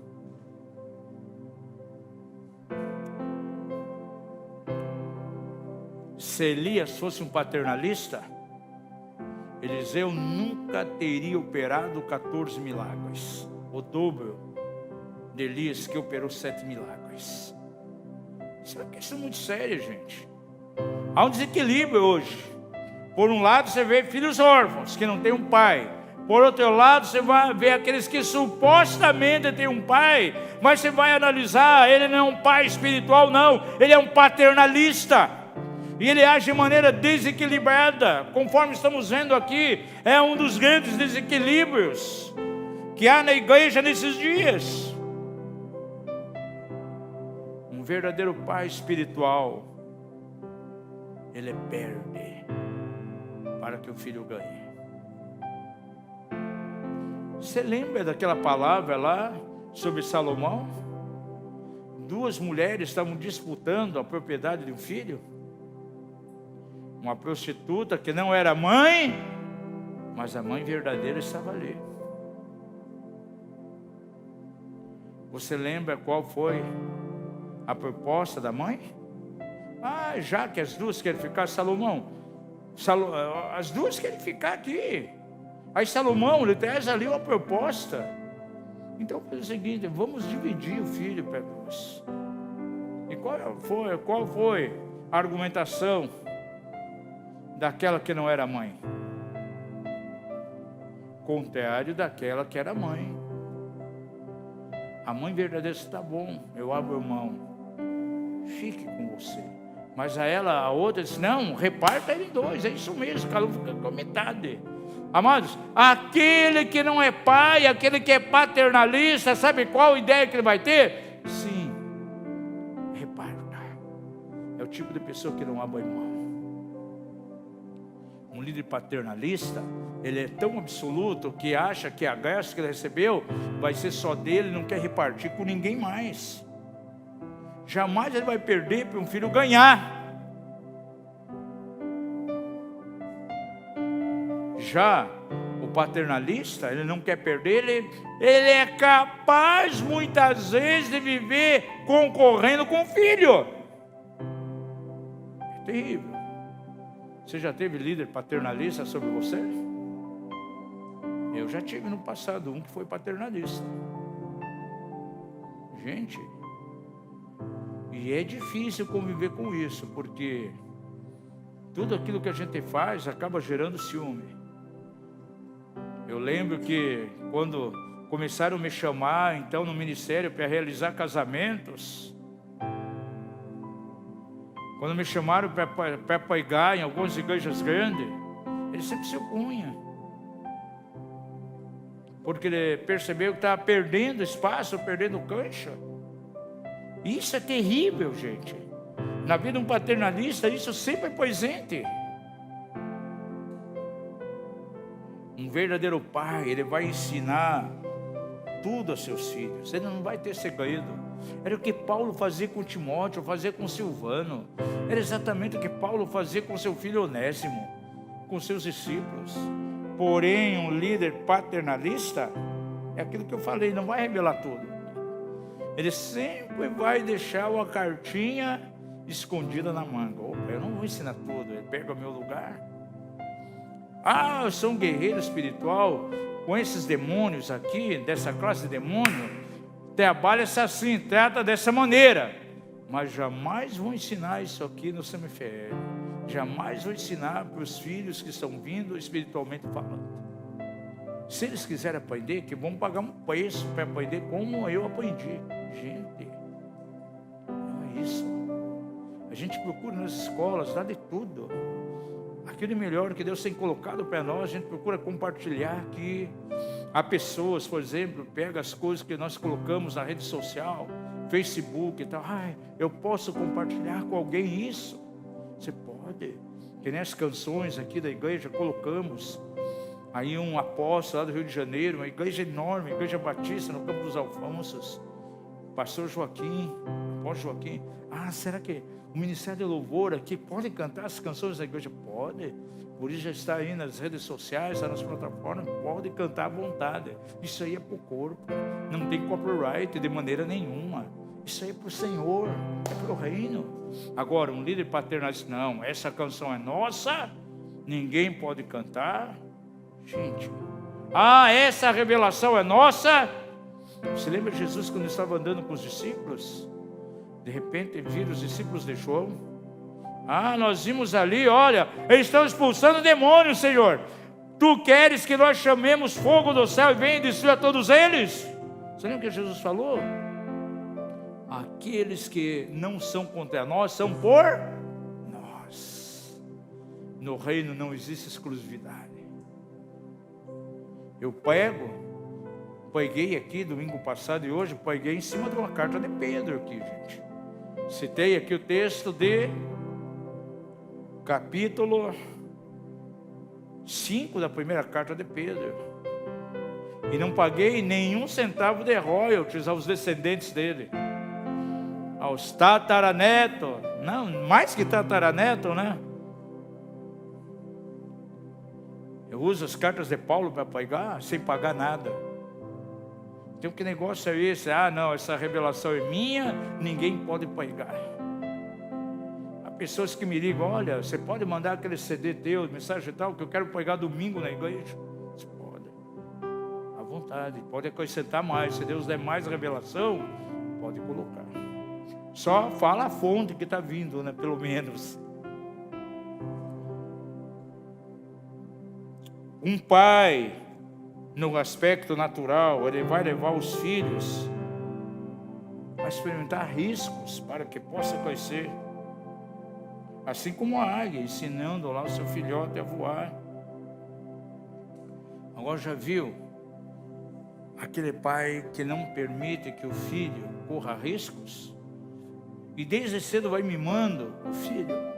Se Elias fosse um paternalista, Eliseu nunca teria operado 14 milagres. O dobro de Elias, que operou 7 milagres. Isso é uma questão muito séria, gente. Há um desequilíbrio hoje. Por um lado você vê filhos órfãos, que não têm um pai. Por outro lado você vai ver aqueles que supostamente têm um pai, mas você vai analisar, ele não é um pai espiritual não, ele é um paternalista. E ele age de maneira desequilibrada, conforme estamos vendo aqui, é um dos grandes desequilíbrios que há na igreja nesses dias. Um verdadeiro pai espiritual, ele perde para que o filho ganhe. Você lembra daquela palavra lá sobre Salomão? Duas mulheres estavam disputando a propriedade de um filho. Uma prostituta que não era mãe, mas a mãe verdadeira estava ali. Você lembra qual foi a proposta da mãe? Já que as duas querem ficar, as duas querem ficar aqui. Aí Salomão, ele traz ali uma proposta. Então foi o seguinte, vamos dividir o filho para duas. E qual foi a argumentação daquela que não era mãe? Contrário daquela que era mãe. A mãe verdadeira disse, tá bom, eu abro mão, fique com você. Mas a outra disse, não, reparta ele em dois, é isso mesmo, cada um fica com a metade. Amados, aquele que não é pai, aquele que é paternalista, sabe qual ideia que ele vai ter? Sim, reparta. É o tipo de pessoa que não abre mão. Um líder paternalista, ele é tão absoluto que acha que a graça que ele recebeu vai ser só dele, não quer repartir com ninguém mais. Jamais ele vai perder para um filho ganhar. Já o paternalista, ele não quer perder, ele é capaz muitas vezes de viver concorrendo com o filho. É terrível. Você já teve líder paternalista sobre você? Eu já tive no passado um que foi paternalista. Gente, e é difícil conviver com isso, porque tudo aquilo que a gente faz acaba gerando ciúme. Eu lembro que quando começaram a me chamar, então, no ministério para realizar casamentos, quando me chamaram para pregar em algumas igrejas grandes, ele sempre se opunha. Porque ele percebeu que estava perdendo espaço, perdendo cancha. Isso é terrível, gente. Na vida de um paternalista, isso sempre é presente. Um verdadeiro pai, ele vai ensinar tudo aos seus filhos. Ele não vai ter segredo. Era o que Paulo fazia com Timóteo, fazia com Silvano. Era exatamente o que Paulo fazia com seu filho Onésimo, com seus discípulos. Porém, um líder paternalista, é aquilo que eu falei, não vai revelar tudo. Ele sempre vai deixar uma cartinha escondida na manga. Opa, eu não vou ensinar tudo, ele pega o meu lugar. Eu sou um guerreiro espiritual, com esses demônios aqui, dessa classe de demônio, trabalha-se assim, trata dessa maneira. Mas jamais vou ensinar isso aqui no cemitério. Jamais vou ensinar para os filhos que estão vindo espiritualmente falando. Se eles quiserem aprender, que vão pagar um preço para aprender como eu aprendi. Gente, não é isso. A gente procura nas escolas, dá de tudo. Aquilo melhor que Deus tem colocado para nós, a gente procura compartilhar aqui. Há pessoas, por exemplo, pega as coisas que nós colocamos na rede social, Facebook e tal. Eu posso compartilhar com alguém isso? Você pode. que nem as canções aqui da igreja colocamos. Aí um apóstolo lá do Rio de Janeiro, uma igreja enorme, igreja batista no Campo dos Alfonsos, pastor Joaquim, apóstolo Joaquim. Será que o Ministério de Louvor aqui pode cantar as canções da igreja? Pode. Por isso já está aí nas redes sociais, está nas plataformas, pode cantar à vontade. Isso aí é para o corpo, não tem copyright de maneira nenhuma. Isso aí é para o Senhor, é para o reino. Agora, um líder paternalista, não, essa canção é nossa, ninguém pode cantar. Gente, essa revelação é nossa. Você lembra de Jesus quando estava andando com os discípulos? De repente viram os discípulos de João. Nós vimos ali, olha, eles estão expulsando demônios, Senhor. Tu queres que nós chamemos fogo do céu e venha destruir a todos eles? Você lembra o que Jesus falou? Aqueles que não são contra nós são por nós. No reino não existe exclusividade. Eu preguei aqui domingo passado e hoje preguei em cima de uma carta de Pedro aqui, gente. Citei aqui o texto de capítulo 5 da primeira carta de Pedro. E não paguei nenhum centavo de royalties aos descendentes dele. Aos tataranetos. Não, mais que tataraneto, né? Eu uso as cartas de Paulo para pagar, sem pagar nada. Então que negócio é esse? Não, essa revelação é minha, ninguém pode pagar. Há pessoas que me ligam, olha, você pode mandar aquele CD teu, mensagem e tal, que eu quero pregar domingo na igreja? Você pode. À vontade, pode acrescentar mais. Se Deus der mais revelação, pode colocar. Só fala a fonte que está vindo, né? Pelo menos. Um pai, no aspecto natural, ele vai levar os filhos a experimentar riscos para que possa crescer. Assim como a águia, ensinando lá o seu filhote a voar. Agora já viu aquele pai que não permite que o filho corra riscos? E desde cedo vai mimando o filho.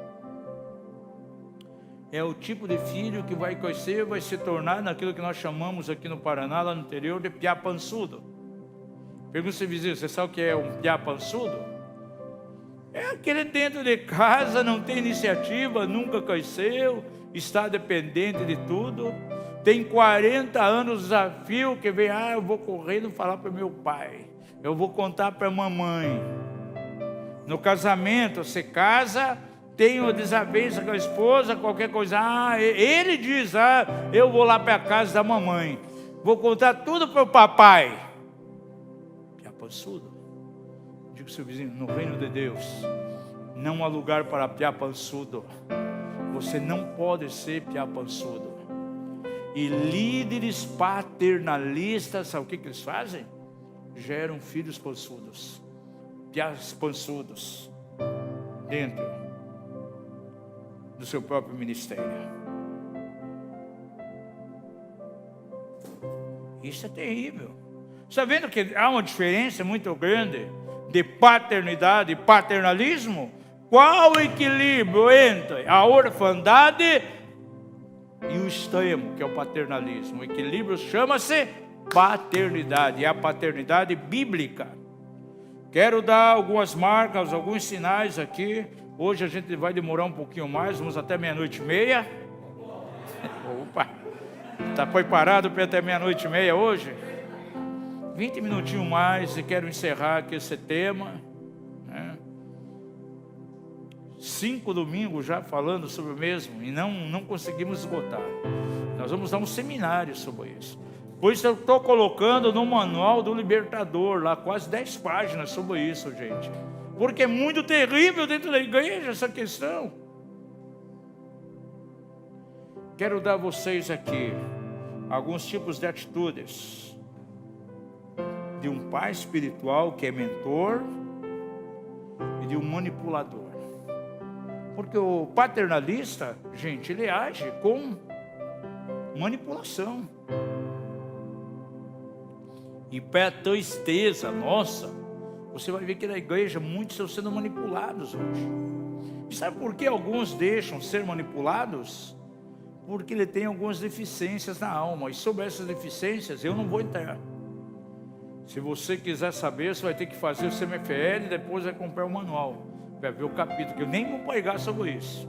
É o tipo de filho que vai crescer, vai se tornar naquilo que nós chamamos aqui no Paraná, lá no interior, de piá pançudo. Pergunta se vizinho, você sabe o que é um piá pançudo? É aquele dentro de casa, não tem iniciativa, nunca cresceu, está dependente de tudo. Tem 40 anos de desafio, que vem, eu vou correndo falar para meu pai, eu vou contar para a mamãe. No casamento, você casa, tem uma desavença com a esposa, qualquer coisa, ele diz, eu vou lá para a casa da mamãe, vou contar tudo para o papai. Piapançudo. Diga ao seu vizinho, no reino de Deus, não há lugar para piapançudo. Você não pode ser piapançudo. E líderes paternalistas, sabe o que eles fazem? Geram filhos pançudos, piás pançudos, dentro do seu próprio ministério. Isso é terrível. Está vendo que há uma diferença muito grande de paternidade e paternalismo? Qual o equilíbrio entre a orfandade e o extremo, que é o paternalismo? O equilíbrio chama-se paternidade, é a paternidade bíblica. Quero dar algumas marcas, alguns sinais aqui. Hoje a gente vai demorar um pouquinho mais, vamos até 00:30. Opa, está preparado para até 00:30 hoje? 20 minutinhos mais e quero encerrar aqui esse tema, né? 5 domingos já falando sobre o mesmo e não conseguimos esgotar. Nós vamos dar um seminário sobre isso. Por isso eu estou colocando no manual do Libertador lá quase 10 páginas sobre isso, gente. Porque é muito terrível dentro da igreja essa questão. Quero dar a vocês aqui alguns tipos de atitudes de um pai espiritual que é mentor e de um manipulador. Porque o paternalista, gente, ele age com manipulação. E para a tristeza nossa, você vai ver que na igreja muitos estão sendo manipulados hoje. Sabe por que alguns deixam ser manipulados? Porque ele tem algumas deficiências na alma. E sobre essas deficiências eu não vou entrar. Se você quiser saber, você vai ter que fazer o CMFL e depois vai comprar o manual. Vai ver o capítulo, que eu nem vou pregar sobre isso.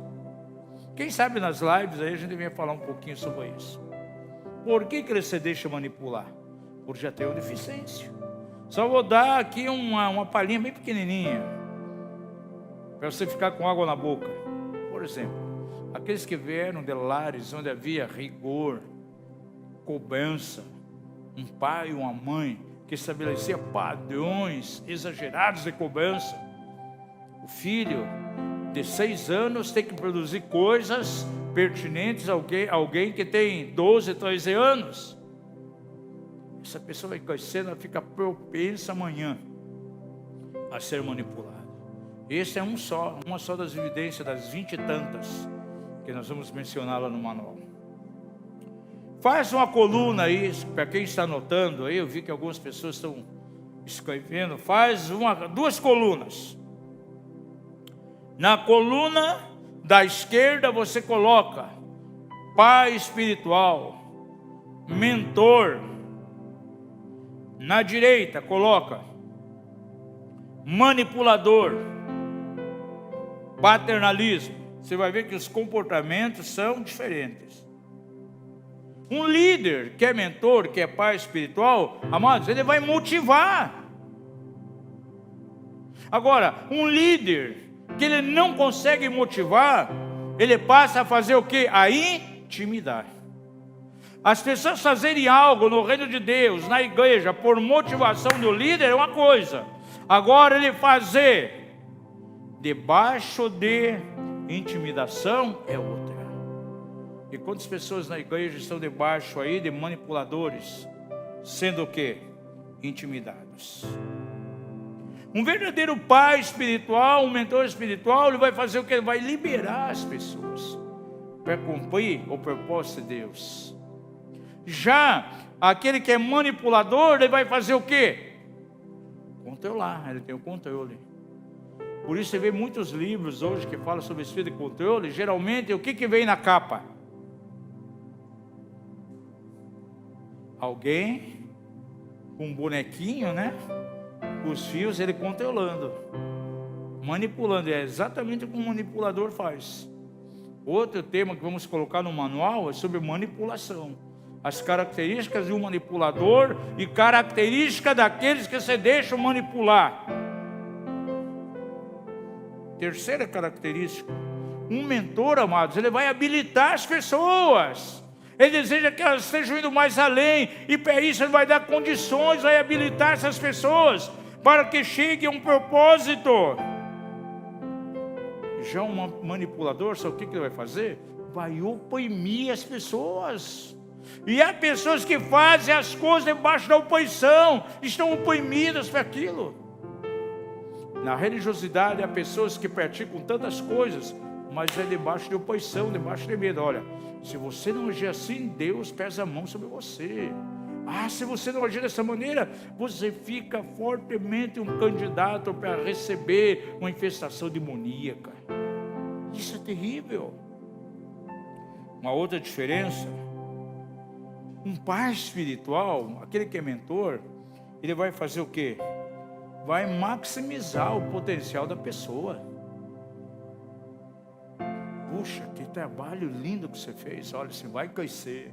Quem sabe nas lives aí a gente devia falar um pouquinho sobre isso. Por que ele se deixa manipular? Por já ter uma deficiência. Só vou dar aqui uma palhinha bem pequenininha, para você ficar com água na boca. Por exemplo, aqueles que vieram de lares onde havia rigor, cobrança, um pai e uma mãe que estabelecia padrões exagerados de cobrança. O filho de 6 anos tem que produzir coisas pertinentes a alguém que tem 12, 13 anos. Essa pessoa vai crescendo, ela fica propensa amanhã a ser manipulada. Esse é uma só das evidências das 20 e tantas que nós vamos mencionar lá no manual. Faz uma coluna aí, para quem está anotando aí, eu vi que algumas pessoas estão escrevendo. Faz 2 colunas. Na coluna da esquerda você coloca pai espiritual, mentor. Na direita coloca manipulador, paternalismo. Você vai ver que os comportamentos são diferentes. Um líder que é mentor, que é pai espiritual, amados, ele vai motivar. Agora, um líder que ele não consegue motivar, ele passa a fazer o quê? A intimidar. As pessoas fazerem algo no reino de Deus, na igreja, por motivação do líder é uma coisa. Agora ele fazer debaixo de intimidação é outra. E quantas pessoas na igreja estão debaixo aí de manipuladores, sendo o quê? Intimidados. Um verdadeiro pai espiritual, um mentor espiritual, ele vai fazer o que? Ele vai liberar as pessoas para cumprir o propósito de Deus. Já aquele que é manipulador, ele vai fazer o quê? Controlar, ele tem o controle. Por isso você vê muitos livros hoje que falam sobre espírito de controle. Geralmente o que vem na capa? Alguém com um bonequinho, né? Os fios, ele controlando, manipulando. É exatamente o que um manipulador faz. Outro tema que vamos colocar no manual é sobre manipulação. As características de um manipulador e características daqueles que se deixam manipular. Terceira característica, um mentor, amados, ele vai habilitar as pessoas. Ele deseja que elas estejam indo mais além, e para isso ele vai dar condições, vai habilitar essas pessoas para que chegue a um propósito. Já um manipulador, sabe o que ele vai fazer? Vai oprimir as pessoas. E há pessoas que fazem as coisas debaixo da opressão, estão oprimidas para aquilo. Na religiosidade há pessoas que praticam tantas coisas, mas é debaixo de opressão, debaixo de medo. Olha, se você não agir assim, Deus pesa a mão sobre você. Se você não agir dessa maneira, você fica fortemente um candidato para receber uma infestação demoníaca. Isso é terrível. Uma outra diferença, um pai espiritual, aquele que é mentor, ele vai fazer o quê? Vai maximizar o potencial da pessoa. Puxa, que trabalho lindo que você fez. Olha, você vai crescer,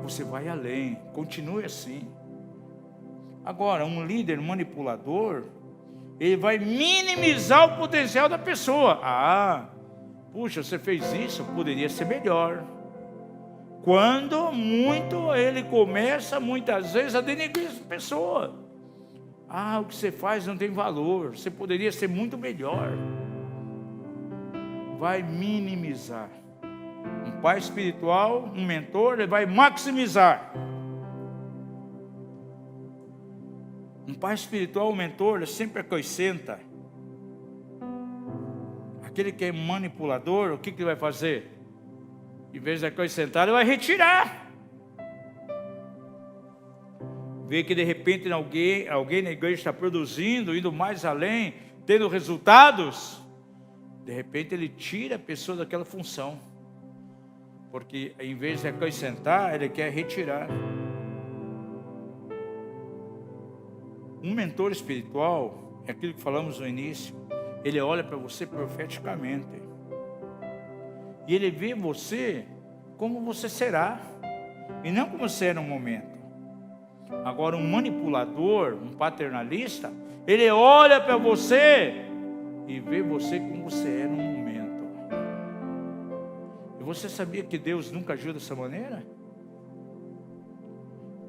você vai além, continue assim. Agora, um líder manipulador, ele vai minimizar o potencial da pessoa. Puxa, você fez isso, poderia ser melhor. Quando muito ele começa, muitas vezes, a denegrir essa pessoa. O que você faz não tem valor, você poderia ser muito melhor. Vai minimizar. Um pai espiritual, um mentor, ele vai maximizar. Um pai espiritual, um mentor, ele sempre acrescenta. Aquele que é manipulador, o que ele vai fazer? Em vez de acrescentar, ele vai retirar. Vê que de repente alguém na igreja está produzindo, indo mais além, tendo resultados. De repente ele tira a pessoa daquela função, porque em vez de acrescentar, ele quer retirar. Um mentor espiritual é aquilo que falamos no início. Ele olha para você profeticamente e ele vê você como você será e não como você é no momento. Agora, um manipulador, um paternalista, ele olha para você e vê você como você é no momento. E você sabia que Deus nunca agiu dessa maneira?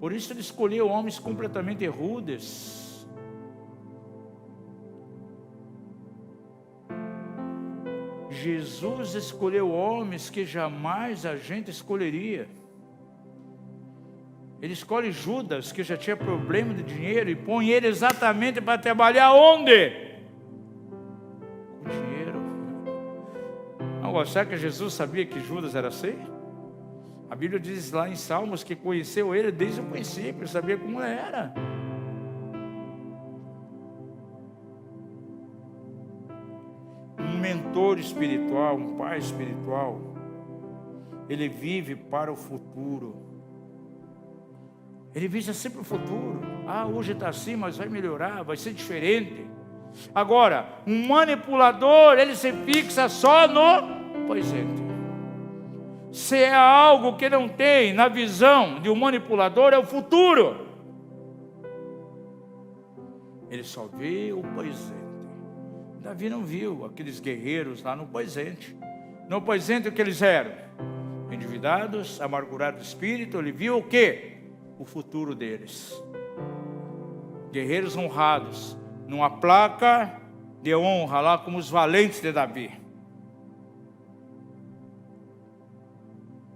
Por isso ele escolheu homens completamente rudes. Jesus escolheu homens que jamais a gente escolheria. Ele escolhe Judas, que já tinha problema de dinheiro, e põe ele exatamente para trabalhar onde? Com dinheiro. Agora, será que Jesus sabia que Judas era assim? A Bíblia diz lá em Salmos que conheceu ele desde o princípio, sabia como era. Um mentor espiritual, um pai espiritual, ele vive para o futuro. Ele visa sempre o futuro. Hoje está assim, mas vai melhorar, vai ser diferente. Agora, um manipulador, ele se fixa só no presente. Se é algo que não tem na visão de um manipulador, é o futuro. Ele só vê o presente. Davi não viu aqueles guerreiros lá no presente. No presente o que eles eram? Endividados, amargurados de espírito. Ele viu o quê? O futuro deles. Guerreiros honrados, numa placa de honra lá como os valentes de Davi.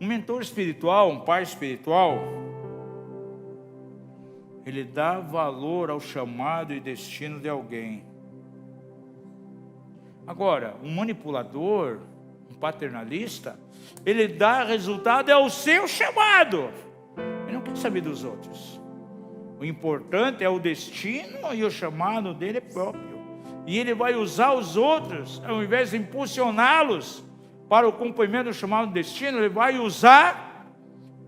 Um mentor espiritual, um pai espiritual, ele dá valor ao chamado e destino de alguém. Agora, um manipulador, um paternalista, ele dá resultado ao seu chamado. Ele não quer saber dos outros. O importante é o destino e o chamado dele próprio. E ele vai usar os outros, ao invés de impulsioná-los para o cumprimento do chamado destino, ele vai usar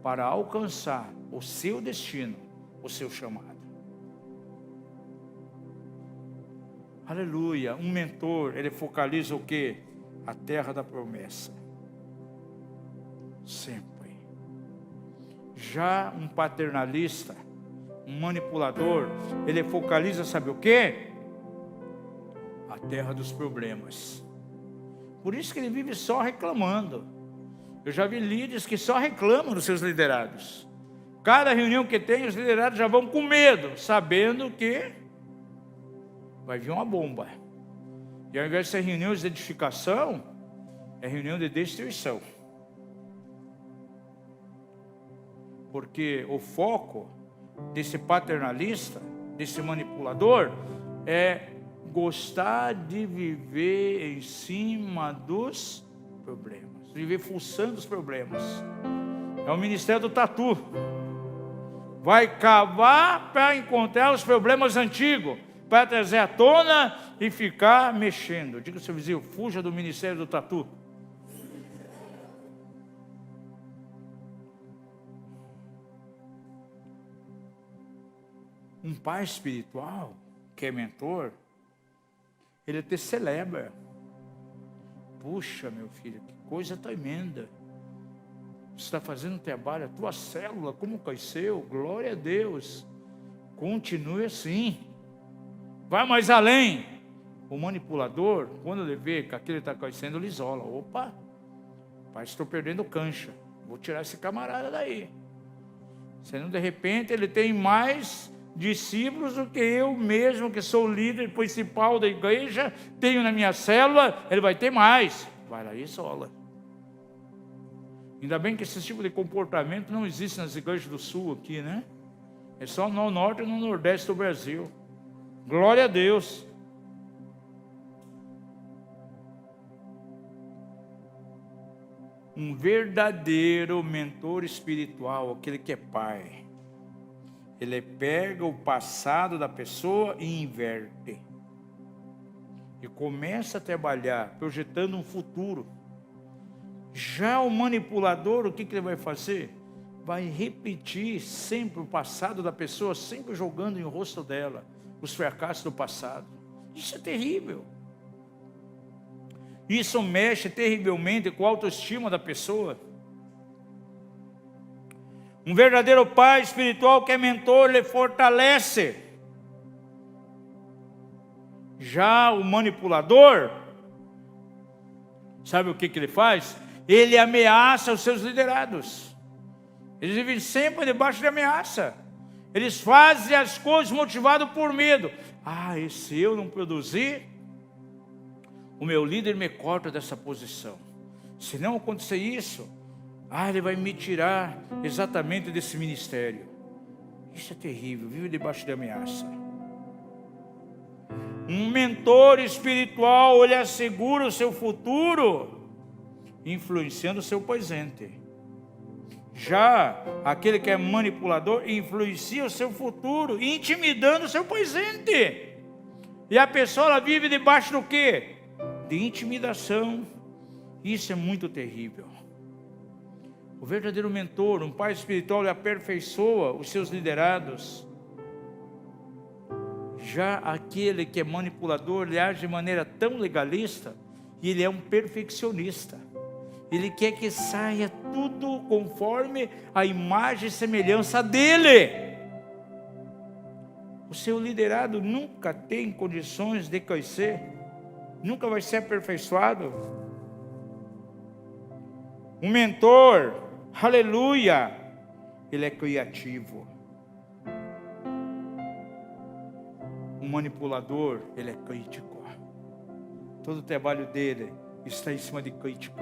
para alcançar o seu destino, o seu chamado. Aleluia. Um mentor, ele focaliza o quê? A terra da promessa. Sempre. Já um paternalista, um manipulador, ele focaliza, sabe o quê? A terra dos problemas. Por isso que ele vive só reclamando. Eu já vi líderes que só reclamam dos seus liderados. Cada reunião que tem, os liderados já vão com medo, sabendo que vai vir uma bomba. E ao invés de ser reunião de edificação, é reunião de destruição. Porque o foco desse paternalista, desse manipulador, é gostar de viver em cima dos problemas, viver fuçando os problemas. É o ministério do tatu. Vai cavar para encontrar os problemas antigos, para trazer à tona e ficar mexendo. Diga ao seu vizinho, fuja do ministério do tatu. Um pai espiritual, que é mentor, ele te celebra. Puxa, meu filho, que coisa tremenda. Você está fazendo um trabalho, a tua célula, como cresceu, glória a Deus. Continue assim. Vai mais além. O manipulador, quando ele vê que aquilo está crescendo, ele isola. Opa, pai, estou perdendo cancha. Vou tirar esse camarada daí. Senão, de repente, ele tem mais discípulos do que eu mesmo, que sou o líder principal da igreja, tenho na minha célula, ele vai ter mais. Vai lá e isola. Ainda bem que esse tipo de comportamento não existe nas igrejas do sul aqui, né? É só no norte e no nordeste do Brasil. Glória a Deus. Um verdadeiro mentor espiritual, aquele que é pai, ele pega o passado da pessoa e inverte. e começa a trabalhar, projetando um futuro. Já o manipulador, o que ele vai fazer? Vai repetir sempre o passado da pessoa, sempre jogando em rosto dela os fracassos do passado. Isso é terrível. Isso mexe terrivelmente com a autoestima da pessoa. Um verdadeiro pai espiritual que é mentor, lhe fortalece. Já o manipulador, sabe o que ele faz? Ele ameaça os seus liderados. Eles vivem sempre debaixo de ameaça. Eles fazem as coisas motivados por medo. E se eu não produzir, o meu líder me corta dessa posição. Se não acontecer isso, ele vai me tirar exatamente desse ministério. Isso é terrível, vive debaixo de ameaça. Um mentor espiritual, ele assegura o seu futuro, influenciando o seu presente. Já aquele que é manipulador, influencia o seu futuro, intimidando o seu presente. E a pessoa, ela vive debaixo do quê? De intimidação. Isso é muito terrível. O verdadeiro mentor, um pai espiritual, ele aperfeiçoa os seus liderados. Já aquele que é manipulador, ele age de maneira tão legalista, e ele é um perfeccionista. Ele quer que saia tudo conforme a imagem e semelhança dele. O seu liderado nunca tem condições de crescer, nunca vai ser aperfeiçoado. Um mentor, aleluia, ele é criativo. Um manipulador, ele é crítico. Todo o trabalho dele está em cima de crítica.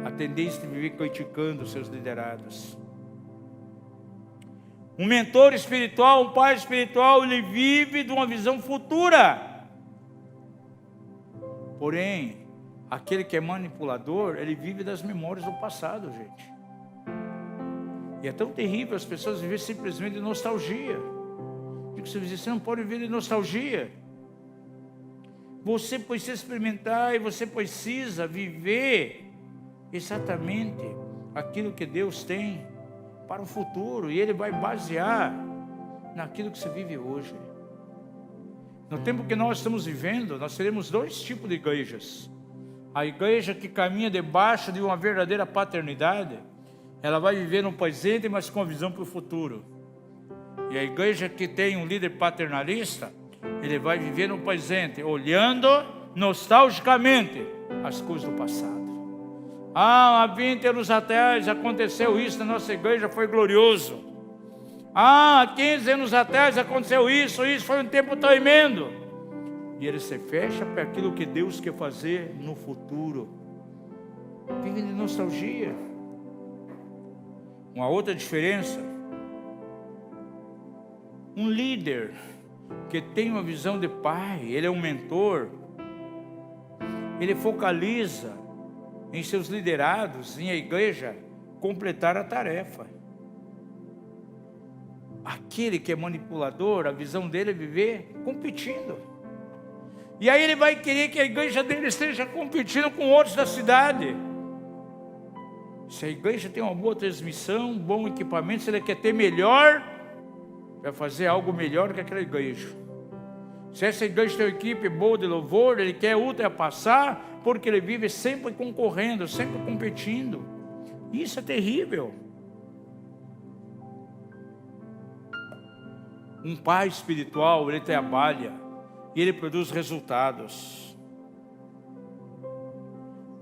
A tendência de viver criticando os seus liderados. Um mentor espiritual, um pai espiritual, ele vive de uma visão futura. Porém, aquele que é manipulador, ele vive das memórias do passado, gente. E é tão terrível as pessoas viverem simplesmente de nostalgia. Digo, você não pode viver de nostalgia. Você precisa experimentar e você precisa viver exatamente aquilo que Deus tem para o futuro. E Ele vai basear naquilo que você vive hoje. No tempo que nós estamos vivendo, nós teremos dois tipos de igrejas. A igreja que caminha debaixo de uma verdadeira paternidade, ela vai viver no presente, mas com visão para o futuro. E a igreja que tem um líder paternalista, ele vai viver no presente, olhando nostalgicamente as coisas do passado. Há 20 anos atrás aconteceu isso na nossa igreja, foi glorioso. Há 15 anos atrás aconteceu isso foi um tempo tremendo. E ele se fecha para aquilo que Deus quer fazer no futuro. Vive de nostalgia. Uma outra diferença, um líder que tem uma visão de pai, ele é um mentor, ele focaliza em seus liderados, em a igreja, completar a tarefa. Aquele que é manipulador, a visão dele é viver competindo. E aí ele vai querer que a igreja dele esteja competindo com outros da cidade. Se a igreja tem uma boa transmissão, um bom equipamento, se ele quer ter melhor, vai fazer algo melhor que aquela igreja. Se essa igreja tem uma equipe boa de louvor, ele quer ultrapassar, porque ele vive sempre concorrendo, sempre competindo. Isso é terrível. Um pai espiritual, ele trabalha e ele produz resultados.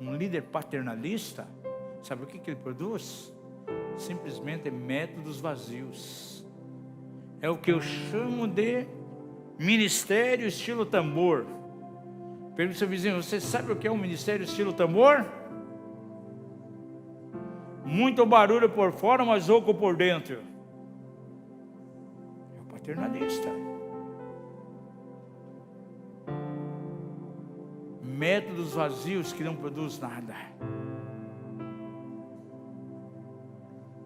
Um líder paternalista, sabe o que ele produz? Simplesmente métodos vazios. É o que eu chamo de ministério estilo tambor. Pergunta ao seu vizinho, você sabe o que é um ministério estilo tambor? Muito barulho por fora, mas oco por dentro. É o paternalista. Métodos vazios que não produzem nada.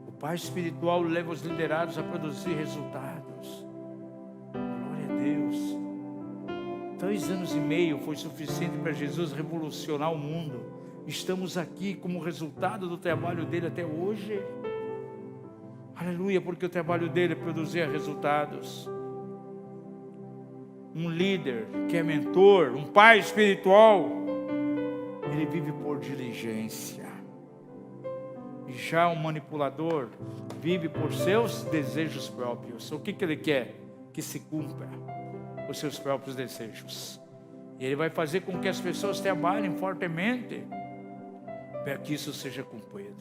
O pai espiritual leva os liderados a produzir resultados. Glória a Deus. 2 anos e meio foi suficiente para Jesus revolucionar o mundo. Estamos aqui como resultado do trabalho dele até hoje. Aleluia, porque o trabalho dele produzia resultados. Um líder que é mentor, um pai espiritual, ele vive por diligência. E já um manipulador vive por seus desejos próprios. O que ele quer? Que se cumpra os seus próprios desejos. E ele vai fazer com que as pessoas trabalhem fortemente para que isso seja cumprido.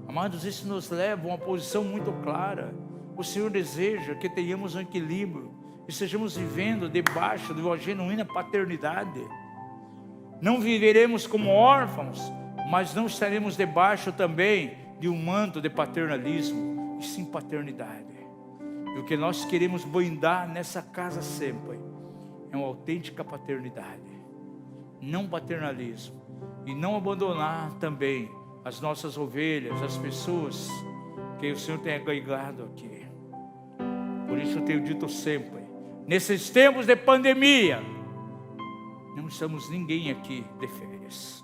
Amados, isso nos leva a uma posição muito clara. O Senhor deseja que tenhamos um equilíbrio e estejamos vivendo debaixo de uma genuína paternidade. Não viveremos como órfãos, mas não estaremos debaixo também de um manto de paternalismo, e sim paternidade. E o que nós queremos blindar nessa casa sempre é uma autêntica paternidade, não paternalismo, e não abandonar também as nossas ovelhas, as pessoas que o Senhor tem agregado aqui. Por isso eu tenho dito sempre, nesses tempos de pandemia, não estamos ninguém aqui de férias,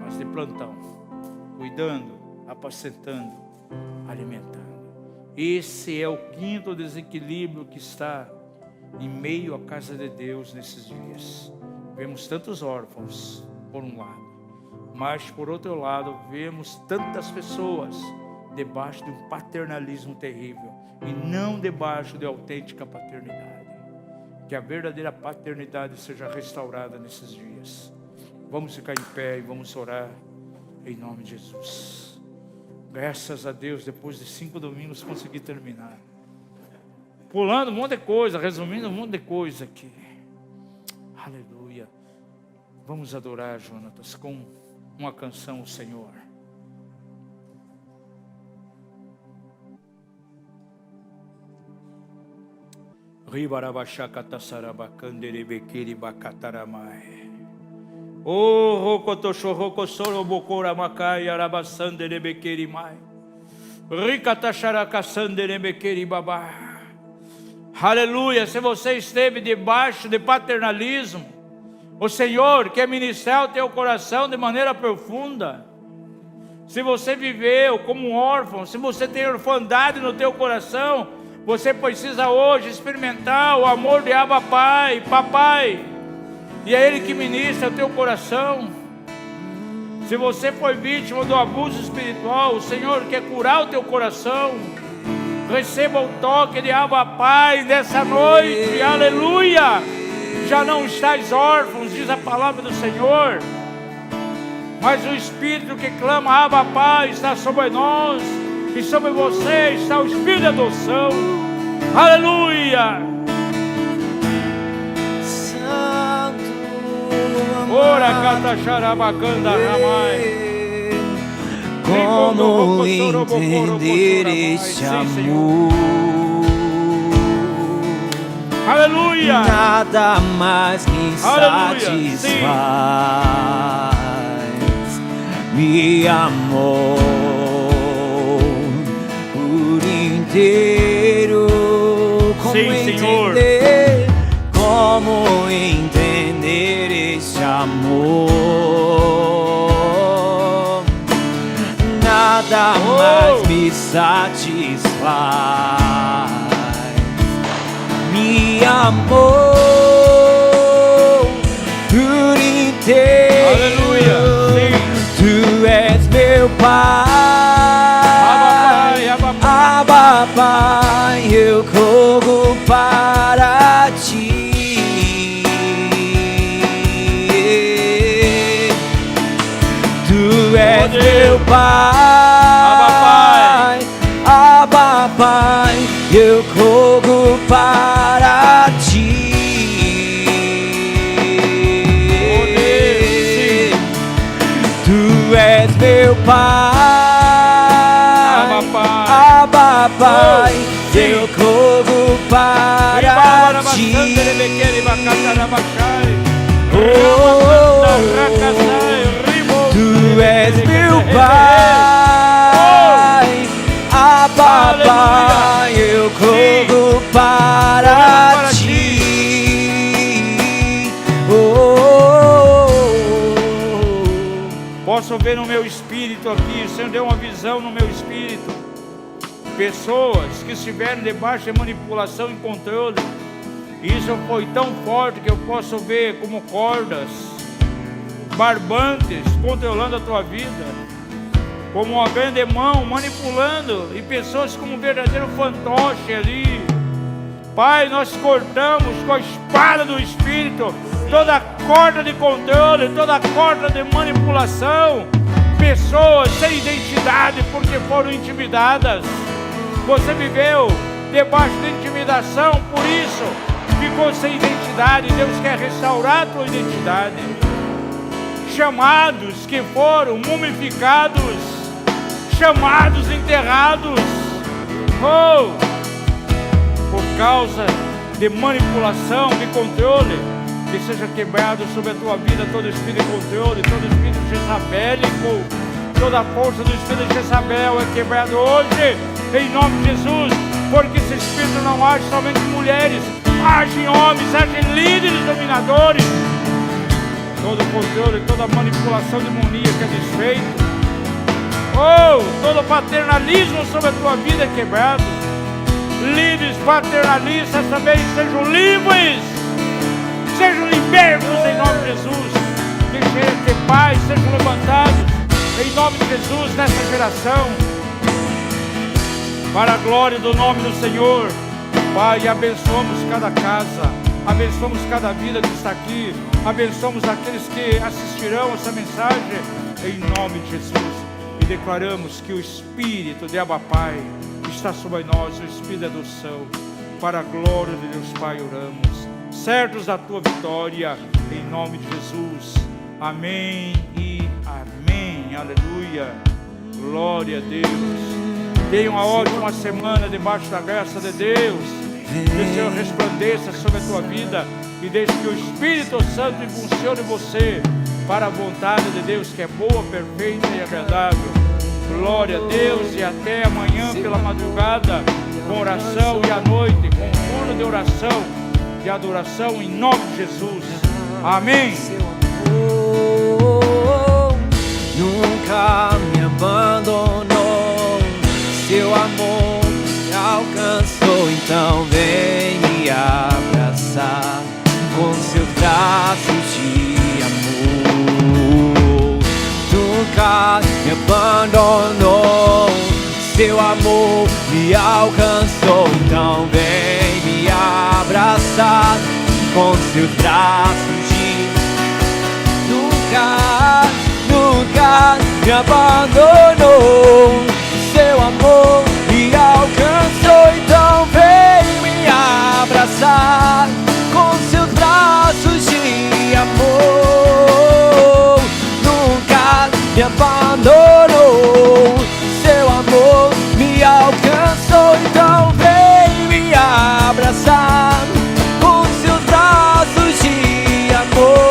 mas de plantão, cuidando, apacentando, alimentando. Esse é o 5º desequilíbrio que está em meio à casa de Deus nesses dias. Vemos tantos órfãos por um lado, mas por outro lado vemos tantas pessoas debaixo de um paternalismo terrível e não debaixo de autêntica paternidade. Que a verdadeira paternidade seja restaurada nesses dias. Vamos ficar em pé e vamos orar em nome de Jesus. Graças a Deus, depois de 5 domingos consegui terminar. Pulando um monte de coisa, resumindo um monte de coisa aqui. Aleluia. Vamos adorar, Jonatas, com uma canção ao Senhor. Oh, rocotochorroco sorobocora macai arabasandere bequeri mai. Ricatacharacasandere bequeri babá. Aleluia, se você esteve debaixo de paternalismo, o Senhor quer ministrar o teu coração de maneira profunda. Se você viveu como um órfão, se você tem orfandade no teu coração, você precisa hoje experimentar o amor de Abba Pai, Papai. E é Ele que ministra o teu coração. Se você foi vítima do abuso espiritual, o Senhor quer curar o teu coração. Receba o toque de Abba Pai nessa noite, aleluia. Já não estáis órfãos, diz a palavra do Senhor, mas o Espírito que clama Abba Pai está sobre nós, e sobre você está o Espírito de adoção, aleluia. Ora catacharabacanda ramai. Como entender este amor? Aleluia. Nada mais me satisfaz. Me amou por inteiro. Como entender? Como entender este amor? Nada mais me satisfaz. Me amou por inteiro. Aleluia. Sim. Tu és meu Pai, Abba Pai, eu corro para ti. Tu és meu Pai, Abba Pai, eu corro para ti. Tu és meu Pai, Abba Pai, eu corro para ti. Tu és meu Pai, Abba Pai, eu corro para ti. ver no meu espírito aqui. O Senhor deu uma visão no meu espírito. Pessoas que estiverem debaixo de manipulação e controle. Isso foi tão forte que eu posso ver como cordas barbantes controlando a tua vida, como uma grande mão manipulando, e pessoas como um verdadeiro fantoche ali. Pai, nós cortamos com a espada do Espírito toda corda de controle, toda corda de manipulação. Pessoas sem identidade porque foram intimidadas. Você viveu debaixo de intimidação, por isso ficou sem identidade. Deus quer restaurar a tua identidade. Chamados que foram mumificados, chamados enterrados, por causa de manipulação, de controle, que seja quebrado sobre a tua vida todo espírito de controle, todo espírito jezabélico, toda a força do espírito de Jezabel é quebrado hoje, em nome de Jesus, porque esse espírito não age somente em mulheres, age em homens, age em líderes dominadores. Todo controle, toda manipulação demoníaca é desfeito. Todo paternalismo sobre a tua vida é quebrado. Líderes paternalistas também sejam livres, sejam libertos em nome de Jesus. Que pais sejam levantados em nome de Jesus nessa geração, para a glória do nome do Senhor. Pai, abençoamos cada casa, abençoamos cada vida que está aqui, abençoamos aqueles que assistirão essa mensagem em nome de Jesus, e declaramos que o Espírito de Abba Pai está sobre nós, o Espírito da adoção. Para a glória de Deus Pai oramos, certos da tua vitória, em nome de Jesus. Amém e amém. Aleluia. Glória a Deus. Tenha uma ótima semana debaixo da graça de Deus. Que o Senhor resplandeça sobre a tua vida e deixe que o Espírito Santo impulsione você para a vontade de Deus, que é boa, perfeita e agradável. Glória a Deus, e até amanhã pela madrugada, com oração, e à noite com turno de oração e adoração em nome de Jesus. Amém. Nunca me abandonou, seu amor me alcançou, então vem me abraçar com seus braços de amor. Nunca me abandonou, seu amor me alcançou, então vem me abraçar com seus braços de Nunca me abandonou, seu amor me alcançou, então vem me abraçar com seus braços de amor. Nunca me abandonou, seu amor me alcançou, então vem me abraçar com seus braços de amor.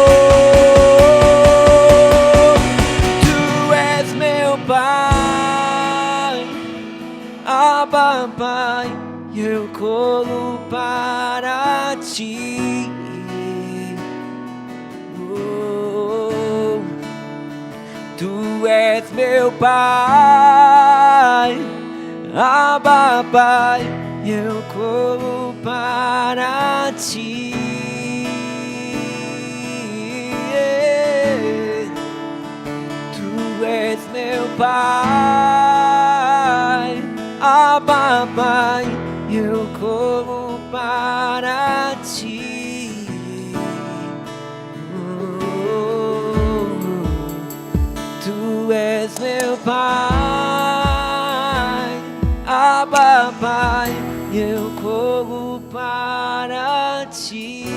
Pai, eu corro para ti. Tu és meu Pai, Abba Pai, eu corro para ti. Tu és meu Pai, Abba Pai, eu corro para ti. Tu és meu Pai, Abba Pai, eu corro para ti.